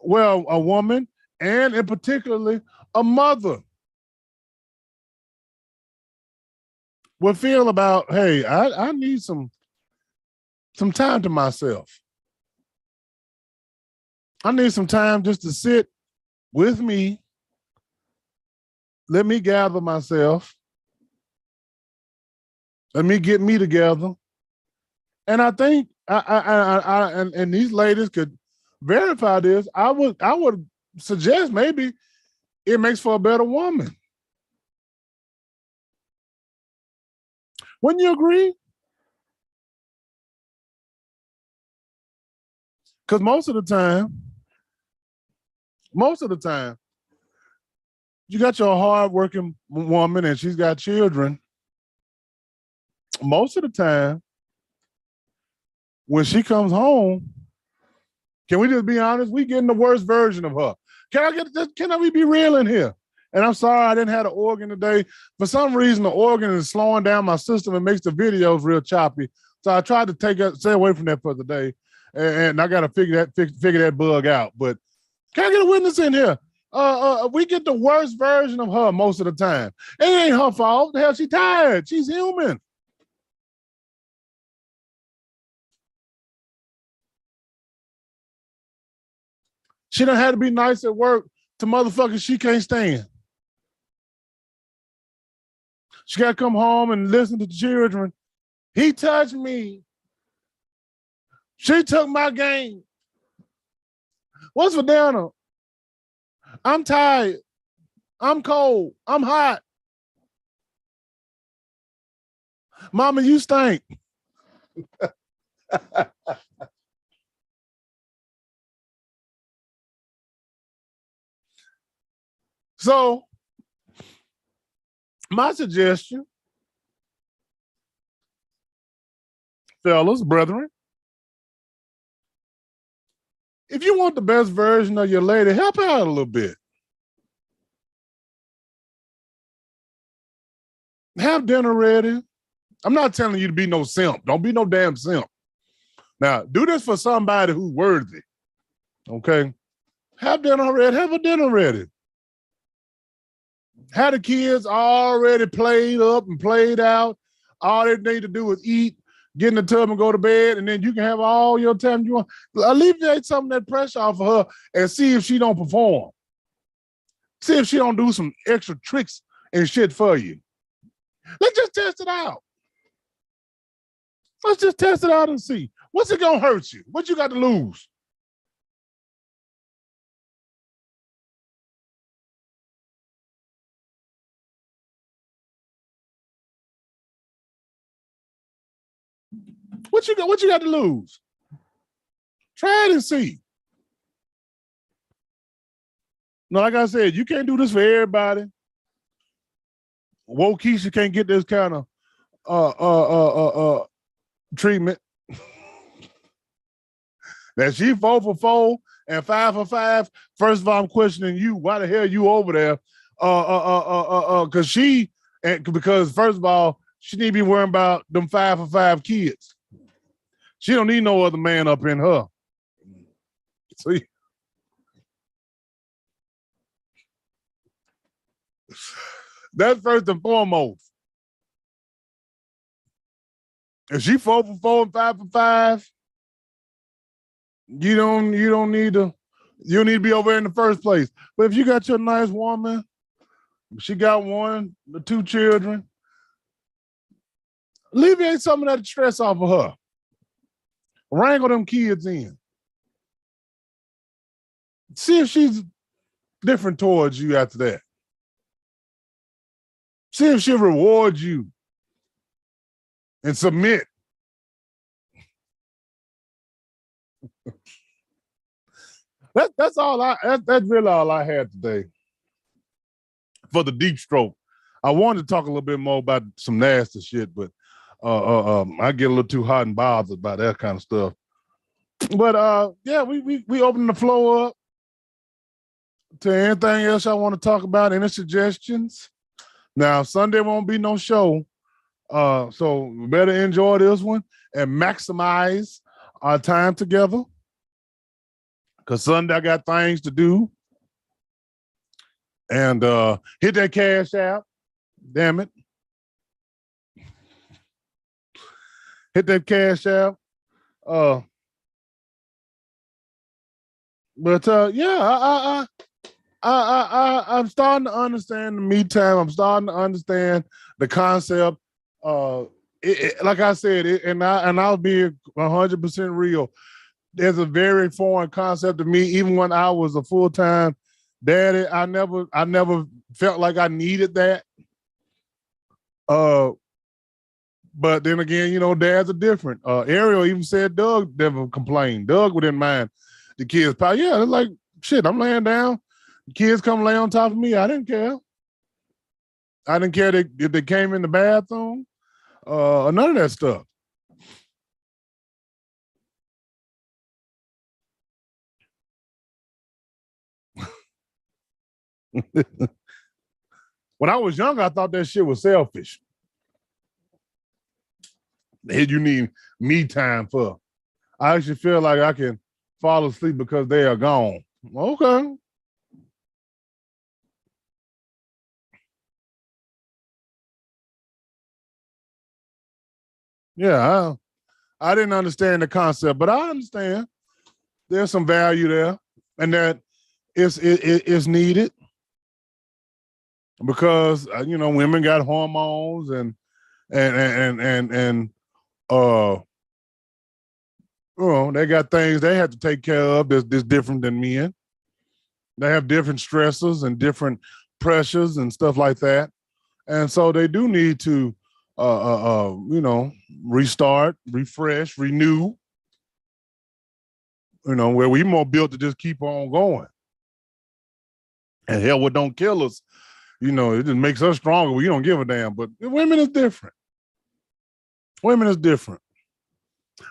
Speaker 1: well, a woman and in particularly a mother would feel about, hey, I need some time to myself. I need some time just to sit with me. Let me gather myself. Let me get me together. And I think and these ladies could verify this. I would suggest maybe it makes for a better woman. Wouldn't you agree? Because most of the time, you got your hardworking woman and she's got children. Most of the time, when she comes home, can we just be honest? We getting the worst version of her. Can we be real in here? And I'm sorry I didn't have the organ today. For some reason, the organ is slowing down my system and makes the videos real choppy. So I tried to stay away from that for the day. And I got to figure that bug out. But can I get a witness in here? We get the worst version of her most of the time. It ain't her fault. Hell, she's tired. She's human. She done had to be nice at work to motherfuckers she can't stand. She got to come home and listen to the children. He touched me. She took my game. What's for dinner? I'm tired. I'm cold. I'm hot. Mama, you stink. So My suggestion, fellas, brethren, if you want the best version of your lady, help her out a little bit. Have dinner ready. I'm not telling you to be no simp. Don't be no damn simp. Now, do this for somebody who's worthy. Okay? Have dinner ready. Have a dinner ready. Have the kids already played up and played out. All they need to do is eat, get in the tub and go to bed, and then you can have all your time you want. Alleviate some of that pressure off of her and see if she don't perform. See if she don't do some extra tricks and shit for you. Let's just test it out. Let's just test it out and see. What's it gonna hurt you? What you got to lose? What you got to lose? Try it and see. No, like I said, you can't do this for everybody. Wokeisha can't get this kind of treatment. That she 4 for 4 and 5 for 5. First of all, I'm questioning you. Why the hell you over there? Because first of all, she need to be worrying about them 5 for 5 kids. She don't need no other man up in her. So that's first and foremost. If she 4 for 4 and 5 for 5, you don't need to be over there in the first place. But if you got your nice woman, she got 1 or 2 children, alleviate some of that stress off of her. Wrangle them kids in. See if she's different towards you after that. See if she'll reward you and submit. That's really all I had today for the deep stroke. I wanted to talk a little bit more about some nasty shit, but I get a little too hot and bothered by that kind of stuff. But yeah, we open the floor up to anything else I want to talk about. Any suggestions? Now Sunday won't be no show, so we better enjoy this one and maximize our time together. Cause Sunday I got things to do, and hit that cash app. Damn it. Hit that cash app. But yeah, I'm starting to understand the me time. I'm starting to understand the concept. Like I said, and I'll be 100% real. There's a very foreign concept to me. Even when I was a full-time daddy, I never felt like I needed that. But then again, dads are different. Ariel even said Doug never complained. Doug wouldn't mind the kids. Yeah, it's like, shit, I'm laying down. The kids come lay on top of me. I didn't care. I didn't care if they came in the bathroom. None of that stuff. When I was young, I thought that shit was selfish. You need me time for. I actually feel like I can fall asleep because they are gone. Okay. Yeah, I didn't understand the concept, but I understand there's some value there, and that it's needed because women got hormones and they got things they have to take care of that's different than men. They have different stressors and different pressures and stuff like that, and so they do need to restart, refresh, renew. Where we more built to just keep on going. And hell, what don't kill us it just makes us stronger. We don't give a damn. But women is different. Women is different.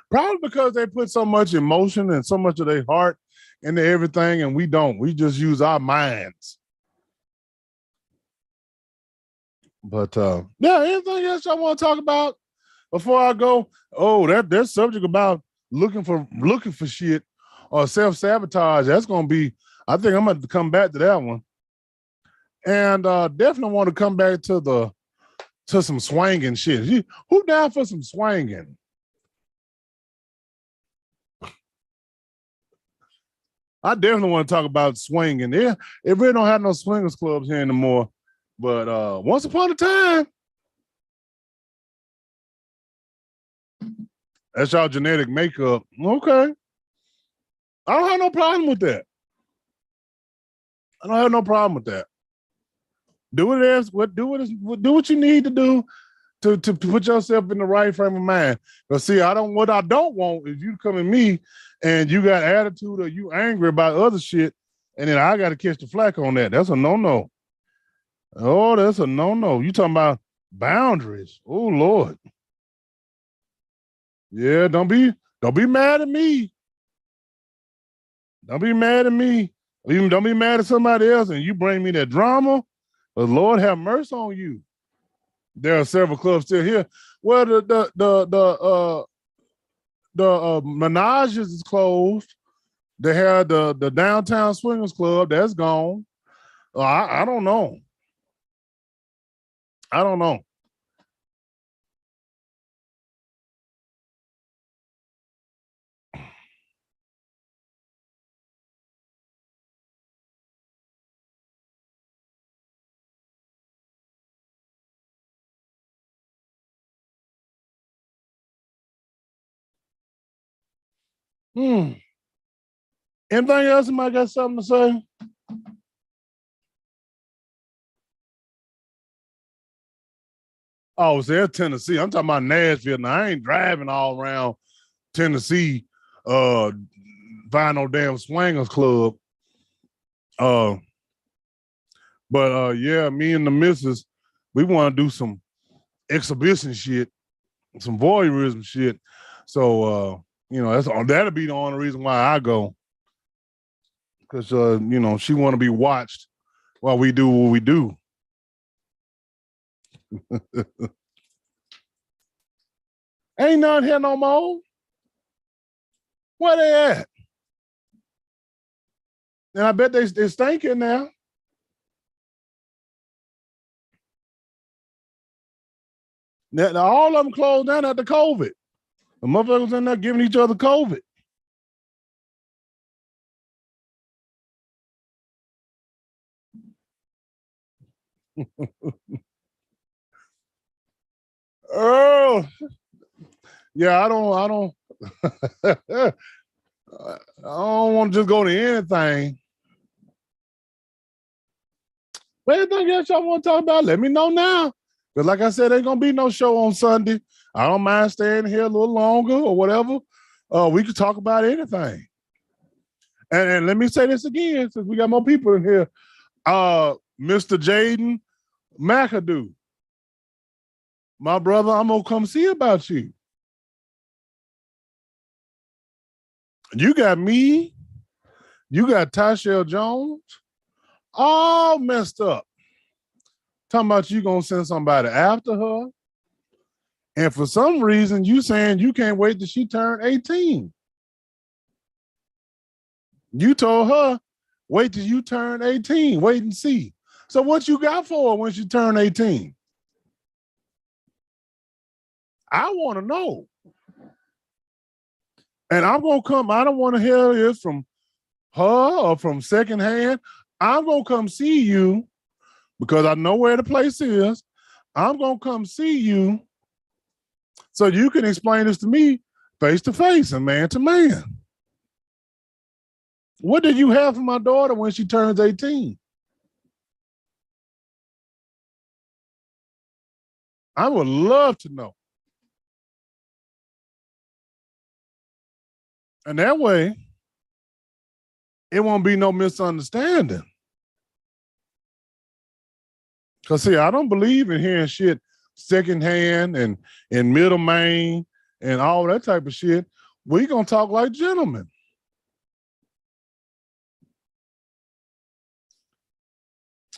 Speaker 1: Probably because they put so much emotion and so much of their heart into everything, and we don't. We just use our minds. But yeah, anything else I want to talk about before I go? Oh, that subject about looking for shit or self-sabotage. That's gonna be, I think I'm gonna come back to that one. And definitely want to come back to some swanging shit. Who down for some swanging? I definitely want to talk about swinging. Yeah, it really don't have no swingers clubs here anymore. But once upon a time, that's y'all genetic makeup. Okay. I don't have no problem with that. I don't have no problem with that. Do what you need to do to put yourself in the right frame of mind. But see, what I don't want is you come at me and you got attitude or you angry about other shit, and then I got to catch the flack on that. That's a no-no. Oh, that's a no-no. You talking about boundaries. Oh, Lord. Yeah, don't be mad at me. Don't be mad at me. Even don't be mad at somebody else and you bring me that drama. But Lord have mercy on you. There are several clubs still here. Well, the Menages is closed. They had the downtown swingers club that's gone. I don't know. I don't know. Hmm. Anything else? Somebody got something to say? Oh, so that's Tennessee. I'm talking about Nashville. Now I ain't driving all around Tennessee, uh, find no damn swingers club. Uh, but yeah, me and the missus, we want to do some exhibition shit, some voyeurism shit. So that'll be the only reason why I go. Because she want to be watched while we do what we do. Ain't none here no more. Where they at? And I bet they stinking now. Now, all of them closed down after COVID. The motherfuckers in there giving each other COVID. Oh, yeah, I don't I don't want to just go to anything. But anything else y'all want to talk about? Let me know now. Because like I said, ain't gonna be no show on Sunday. I don't mind staying here a little longer or whatever. We could talk about anything. And let me say this again, since we got more people in here. Mr. Jaden McAdoo, my brother, I'm gonna come see about you. You got me, you got Tashelle Jones, all messed up. Talking about you gonna send somebody after her. And for some reason, you saying you can't wait till she turned 18. You told her, wait till you turn 18, wait and see. So what you got for her when she turned 18? I want to know. And I'm going to come. I don't want to hear this from her or from secondhand. I'm going to come see you because I know where the place is. I'm going to come see you so you can explain this to me face to face and man to man. What did you have for my daughter when she turns 18? I would love to know. And that way, it won't be no misunderstanding. Cause see, I don't believe in hearing shit secondhand and in middle main and all that type of shit. We gonna talk like gentlemen.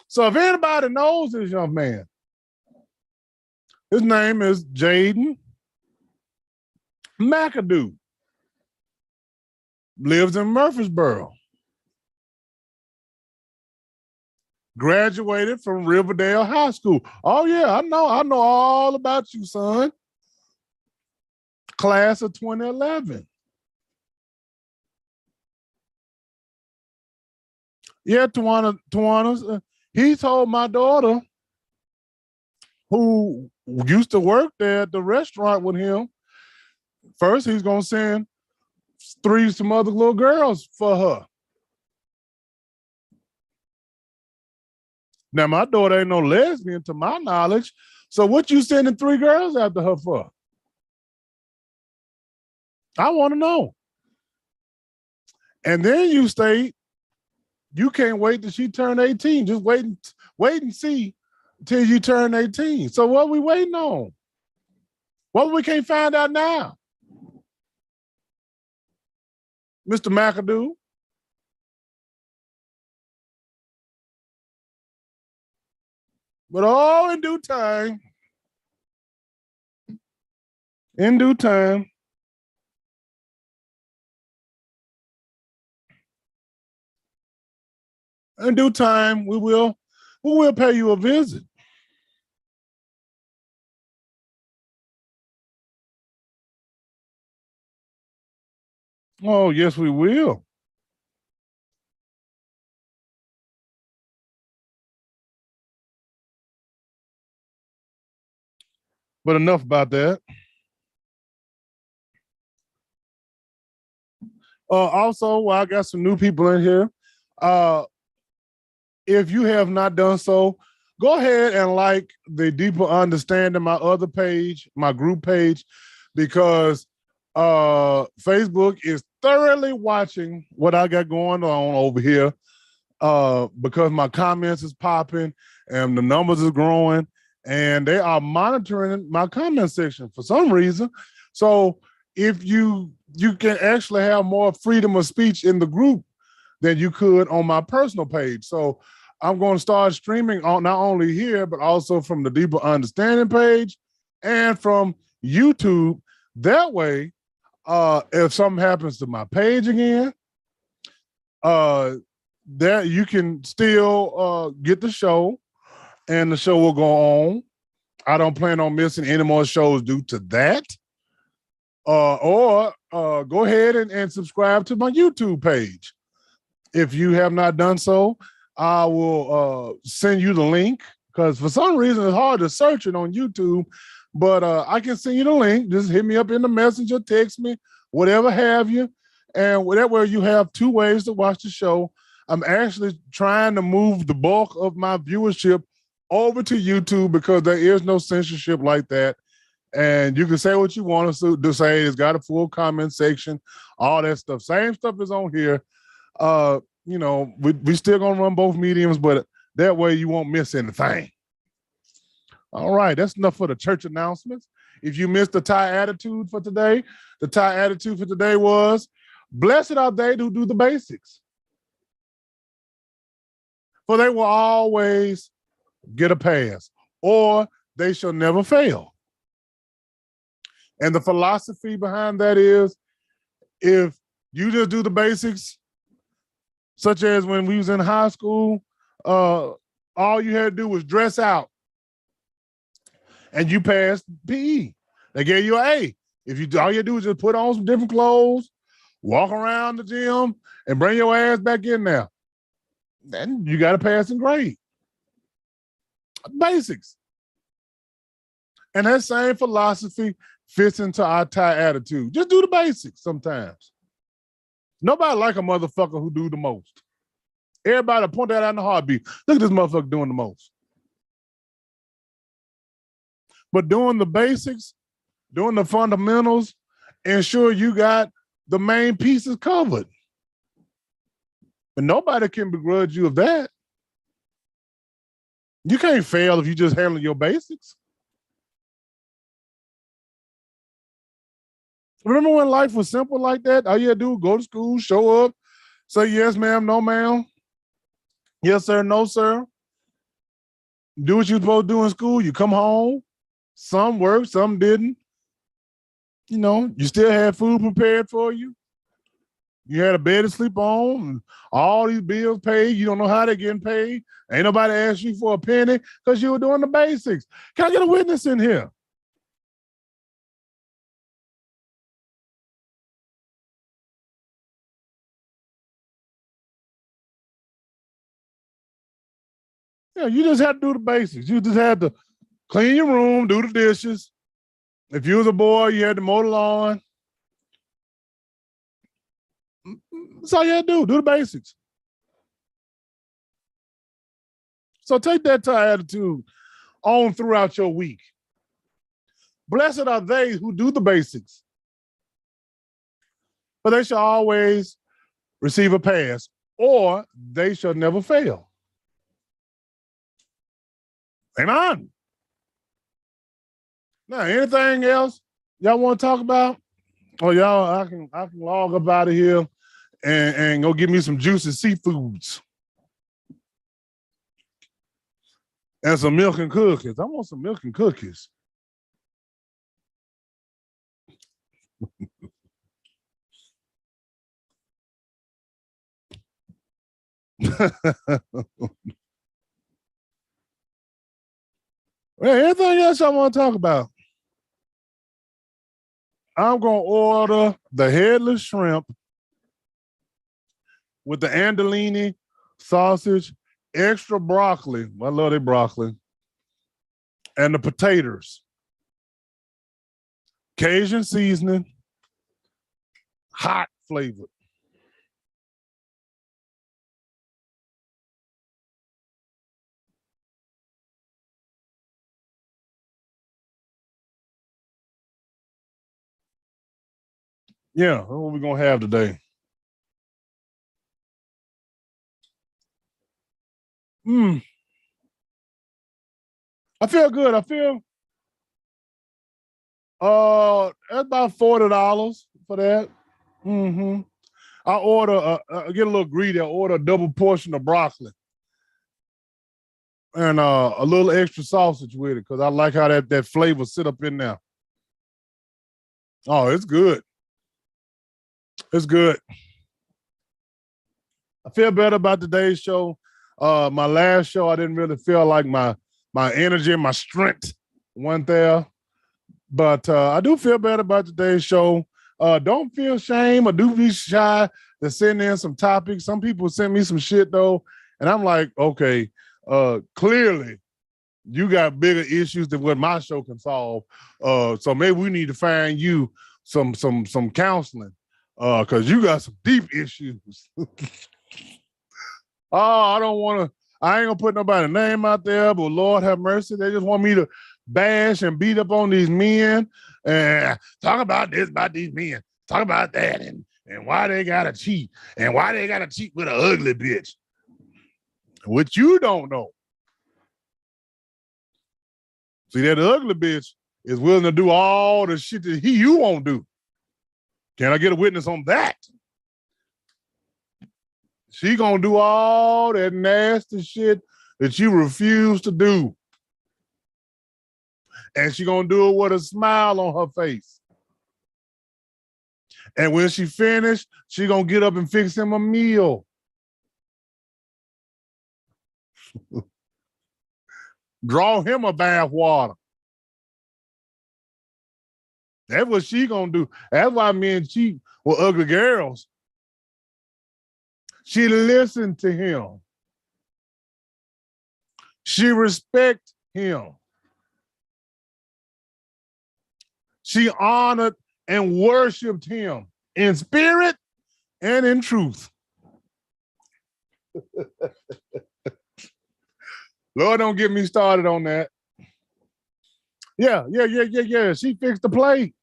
Speaker 1: So if anybody knows this young man, his name is Jaden McAdoo. Lives in Murfreesboro. Graduated from Riverdale High School. Oh yeah, I know all about you, son. Class of 2011. Yeah, Tawana, he told my daughter, who used to work there at the restaurant with him, first he's gonna send some other little girls for her. Now my daughter ain't no lesbian to my knowledge. So what you sending 3 girls after her for? I want to know. And then you state you can't wait till she turn 18. Just wait and see till you turn 18. So what we waiting on? What we can't find out now? Mr. McAdoo. But all in due time. In due time. In due time, we will pay you a visit. Oh, yes, we will. But enough about that. Also, well, I got some new people in here. If you have not done so, go ahead and like the Deeper Understanding, my other page, my group page, because Facebook is thoroughly watching what I got going on over here because my comments is popping and the numbers is growing and they are monitoring my comment section for some reason. So if you can actually have more freedom of speech in the group than you could on my personal page. So I'm going to start streaming on not only here, but also from the Deeper Understanding page and from YouTube. That way, if something happens to my page again, that you can still get the show and the show will go on. I don't plan on missing any more shows due to that. Or go ahead and subscribe to my YouTube page. If you have not done so, I will send you the link because for some reason it's hard to search it on YouTube, but I can send you the link. Just hit me up in the messenger, text me, whatever have you. And that way you have 2 ways to watch the show. I'm actually trying to move the bulk of my viewership over to YouTube because there is no censorship like that. And you can say what you want to say. It's got a full comment section, all that stuff. Same stuff is on here. You know, we still gonna run both mediums, but that way you won't miss anything. All right, that's enough for the church announcements. If you missed the Thai attitude for today, the Thai attitude for today was, blessed are they who do the basics, for they will always get a pass, or they shall never fail. And the philosophy behind that is, if you just do the basics, such as when we was in high school, all you had to do was dress out and you passed PE. They gave you an A. If you all you do is just put on some different clothes, walk around the gym, and bring your ass back in there, then you got a passing grade. Basics. And that same philosophy fits into our Thai attitude. Just do the basics sometimes. Nobody like a motherfucker who do the most. Everybody point that out in the heartbeat. Look at this motherfucker doing the most. But doing the basics, doing the fundamentals, ensure you got the main pieces covered. But nobody can begrudge you of that. You can't fail if you just handle your basics. Remember when life was simple like that? All you had to do, go to school, show up, say yes, ma'am, no, ma'am. Yes, sir, no, sir. Do what you're supposed to do in school. You come home. Some worked, some didn't. You know, you still had food prepared for you. You had a bed to sleep on, and all these bills paid. You don't know how they're getting paid. Ain't nobody asked you for a penny because you were doing the basics. Can I get a witness in here? Yeah, you just had to do the basics. You just had to clean your room, do the dishes. If you was a boy, you had to mow the lawn. That's all you had to do the basics. So take that type of attitude on throughout your week. Blessed are they who do the basics, but they shall always receive a pass, or they shall never fail. Amen. Now, anything else y'all want to talk about? Oh, y'all, I can log up out of here and go get me some juicy seafoods and some milk and cookies. I want some milk and cookies. Well, anything else I want to talk about? I'm going to order the headless shrimp with the andalini sausage, extra broccoli. I love their broccoli. And the potatoes. Cajun seasoning, hot flavored. Yeah, that's what we're going to have today. I feel good. I feel that's about $40 for that. Mm-hmm. I order I get a little greedy. I order a double portion of broccoli and a little extra sausage with it because I like how that flavor sit up in there. Oh, it's good. It's good. I feel better about today's show. My last show, I didn't really feel like my energy and my strength went there. But I do feel better about today's show. Don't feel shame or do be shy to send in some topics. Some people send me some shit though, and I'm like, okay, clearly you got bigger issues than what my show can solve. So maybe we need to find you some counseling because you got some deep issues. Oh, I don't want to. I ain't gonna put nobody's name out there, but Lord have mercy, they just want me to bash and beat up on these men and talk about this about these men, talk about that, and why they gotta cheat and why they gotta cheat with an ugly bitch. What you don't know. See, that ugly bitch is willing to do all the shit that you won't do. Can I get a witness on that? She gonna do all that nasty shit that you refuse to do. And she gonna do it with a smile on her face. And when she finished, she gonna get up and fix him a meal. Draw him a bath water. That's what she gonna do. That's why me and she were ugly girls. She listened to him. She respect him. She honored and worshiped him in spirit and in truth. Lord, don't get me started on that. Yeah. She fixed the plate.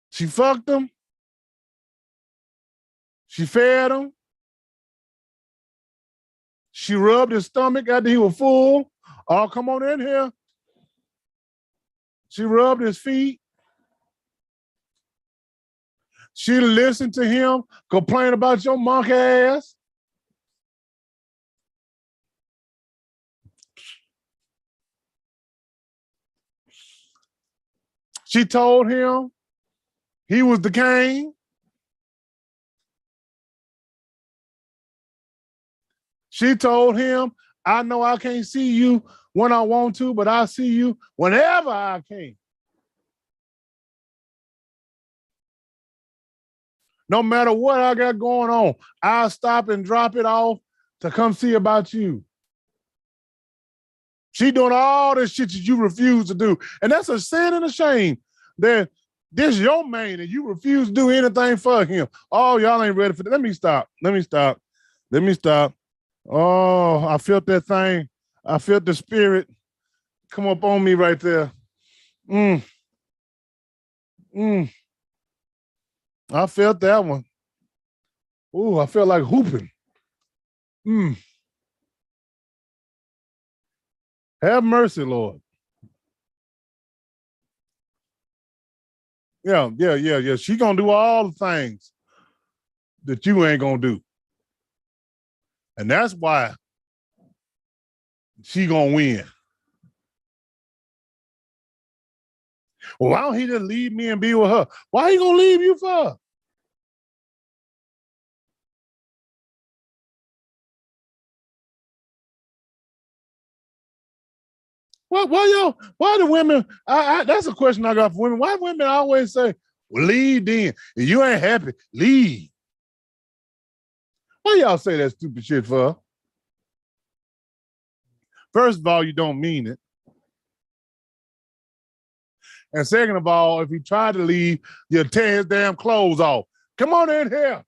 Speaker 1: She fucked him. She fed him. She rubbed his stomach after he was full. Oh, come on in here. She rubbed his feet. She listened to him complain about your monkey ass. She told him he was the king. She told him, I know I can't see you when I want to, but I see you whenever I can. No matter what I got going on, I'll stop and drop it off to come see about you. She doing all this shit that you refuse to do. And that's a sin and a shame that this your man and you refuse to do anything for him. Oh, y'all ain't ready for that. Let me stop. Oh, I felt that thing. I felt the spirit come up on me right there. Mm. I felt that one. Ooh, I felt like hooping. Have mercy, Lord. Yeah. She gonna do all the things that you ain't gonna do. And that's why she gonna win. Well, why don't he just leave me and be with her? Why he gonna leave you for? Why the women, that's a question I got for women. Why women always say, well, leave then. If you ain't happy, leave. Why y'all say that stupid shit for? First of all, you don't mean it. And second of all, if he tried to leave, you tear his damn clothes off. Come on in here.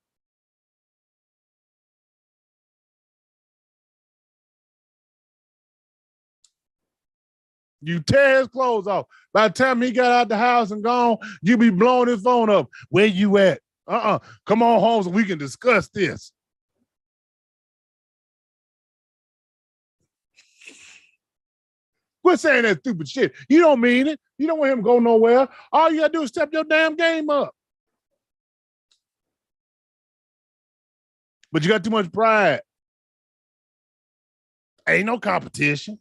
Speaker 1: You tear his clothes off. By the time he got out the house and gone, you be blowing his phone up. Where you at? Come on home so we can discuss this. Quit saying that stupid shit. You don't mean it. You don't want him to go nowhere. All you gotta do is step your damn game up. But you got too much pride. Ain't no competition.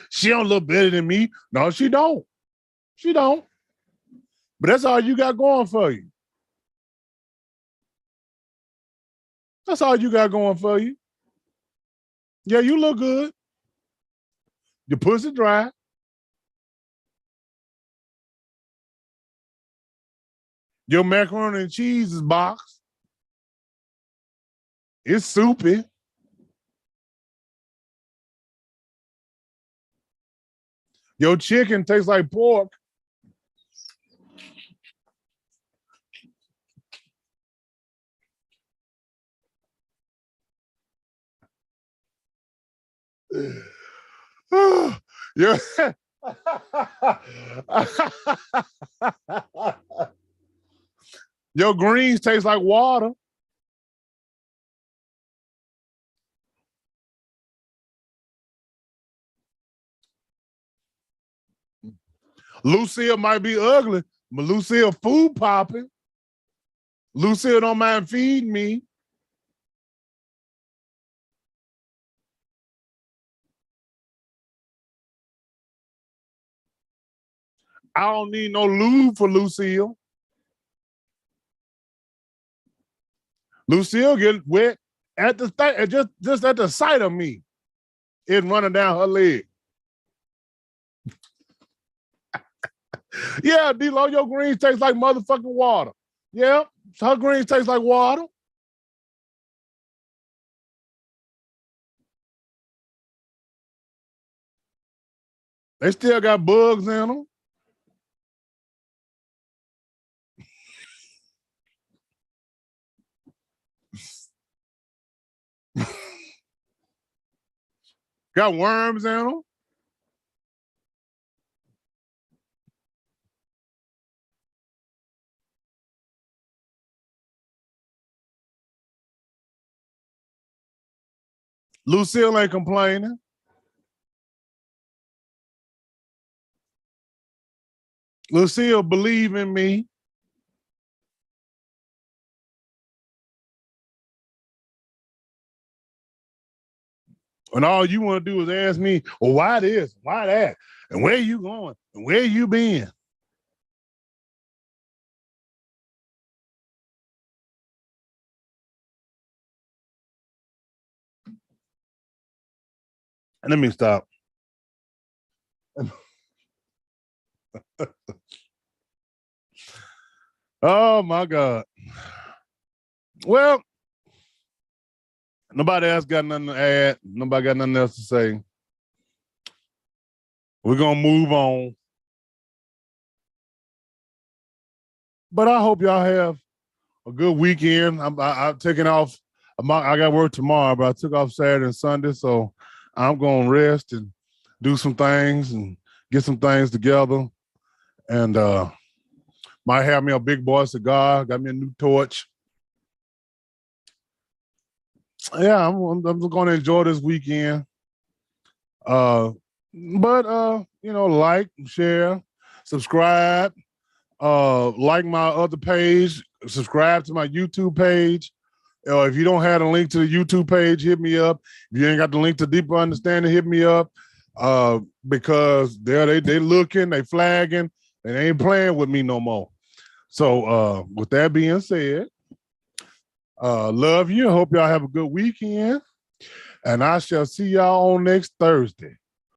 Speaker 1: She don't look better than me. No, she don't. She don't. But that's all you got going for you. That's all you got going for you. Yeah, you look good. Your pussy dry. Your macaroni and cheese is boxed. It's soupy. Your chicken tastes like pork. Yeah. Your greens taste like water. Lucille might be ugly, but Lucille food popping. Lucille don't mind feeding me. I don't need no lube for Lucille. Lucille get wet at the just at the sight of me. It running down her leg. Yeah, D-Lo, your greens taste like motherfucking water. Yeah, her greens taste like water. They still got bugs in them. Got worms in them. Lucille ain't complaining. Lucille believe in me. And all you want to do is ask me, well, why this? Why that? And where you going? And where you been? And let me stop. Oh my God. Well, nobody else got nothing to add. Nobody got nothing else to say. We're gonna move on. But I hope y'all have a good weekend. I'm taking off. I got work tomorrow, but I took off Saturday and Sunday, so I'm gonna rest and do some things and get some things together. And might have me a big boy cigar. Got me a new torch. Yeah, I'm going to enjoy this weekend. But like, share, subscribe, like my other page, subscribe to my YouTube page. If you don't have a link to the YouTube page, hit me up. If you ain't got the link to Deeper Understanding, hit me up. Because they looking, they flagging, and they ain't playing with me no more. So with that being said, love you. Hope y'all have a good weekend. And I shall see y'all on next Thursday.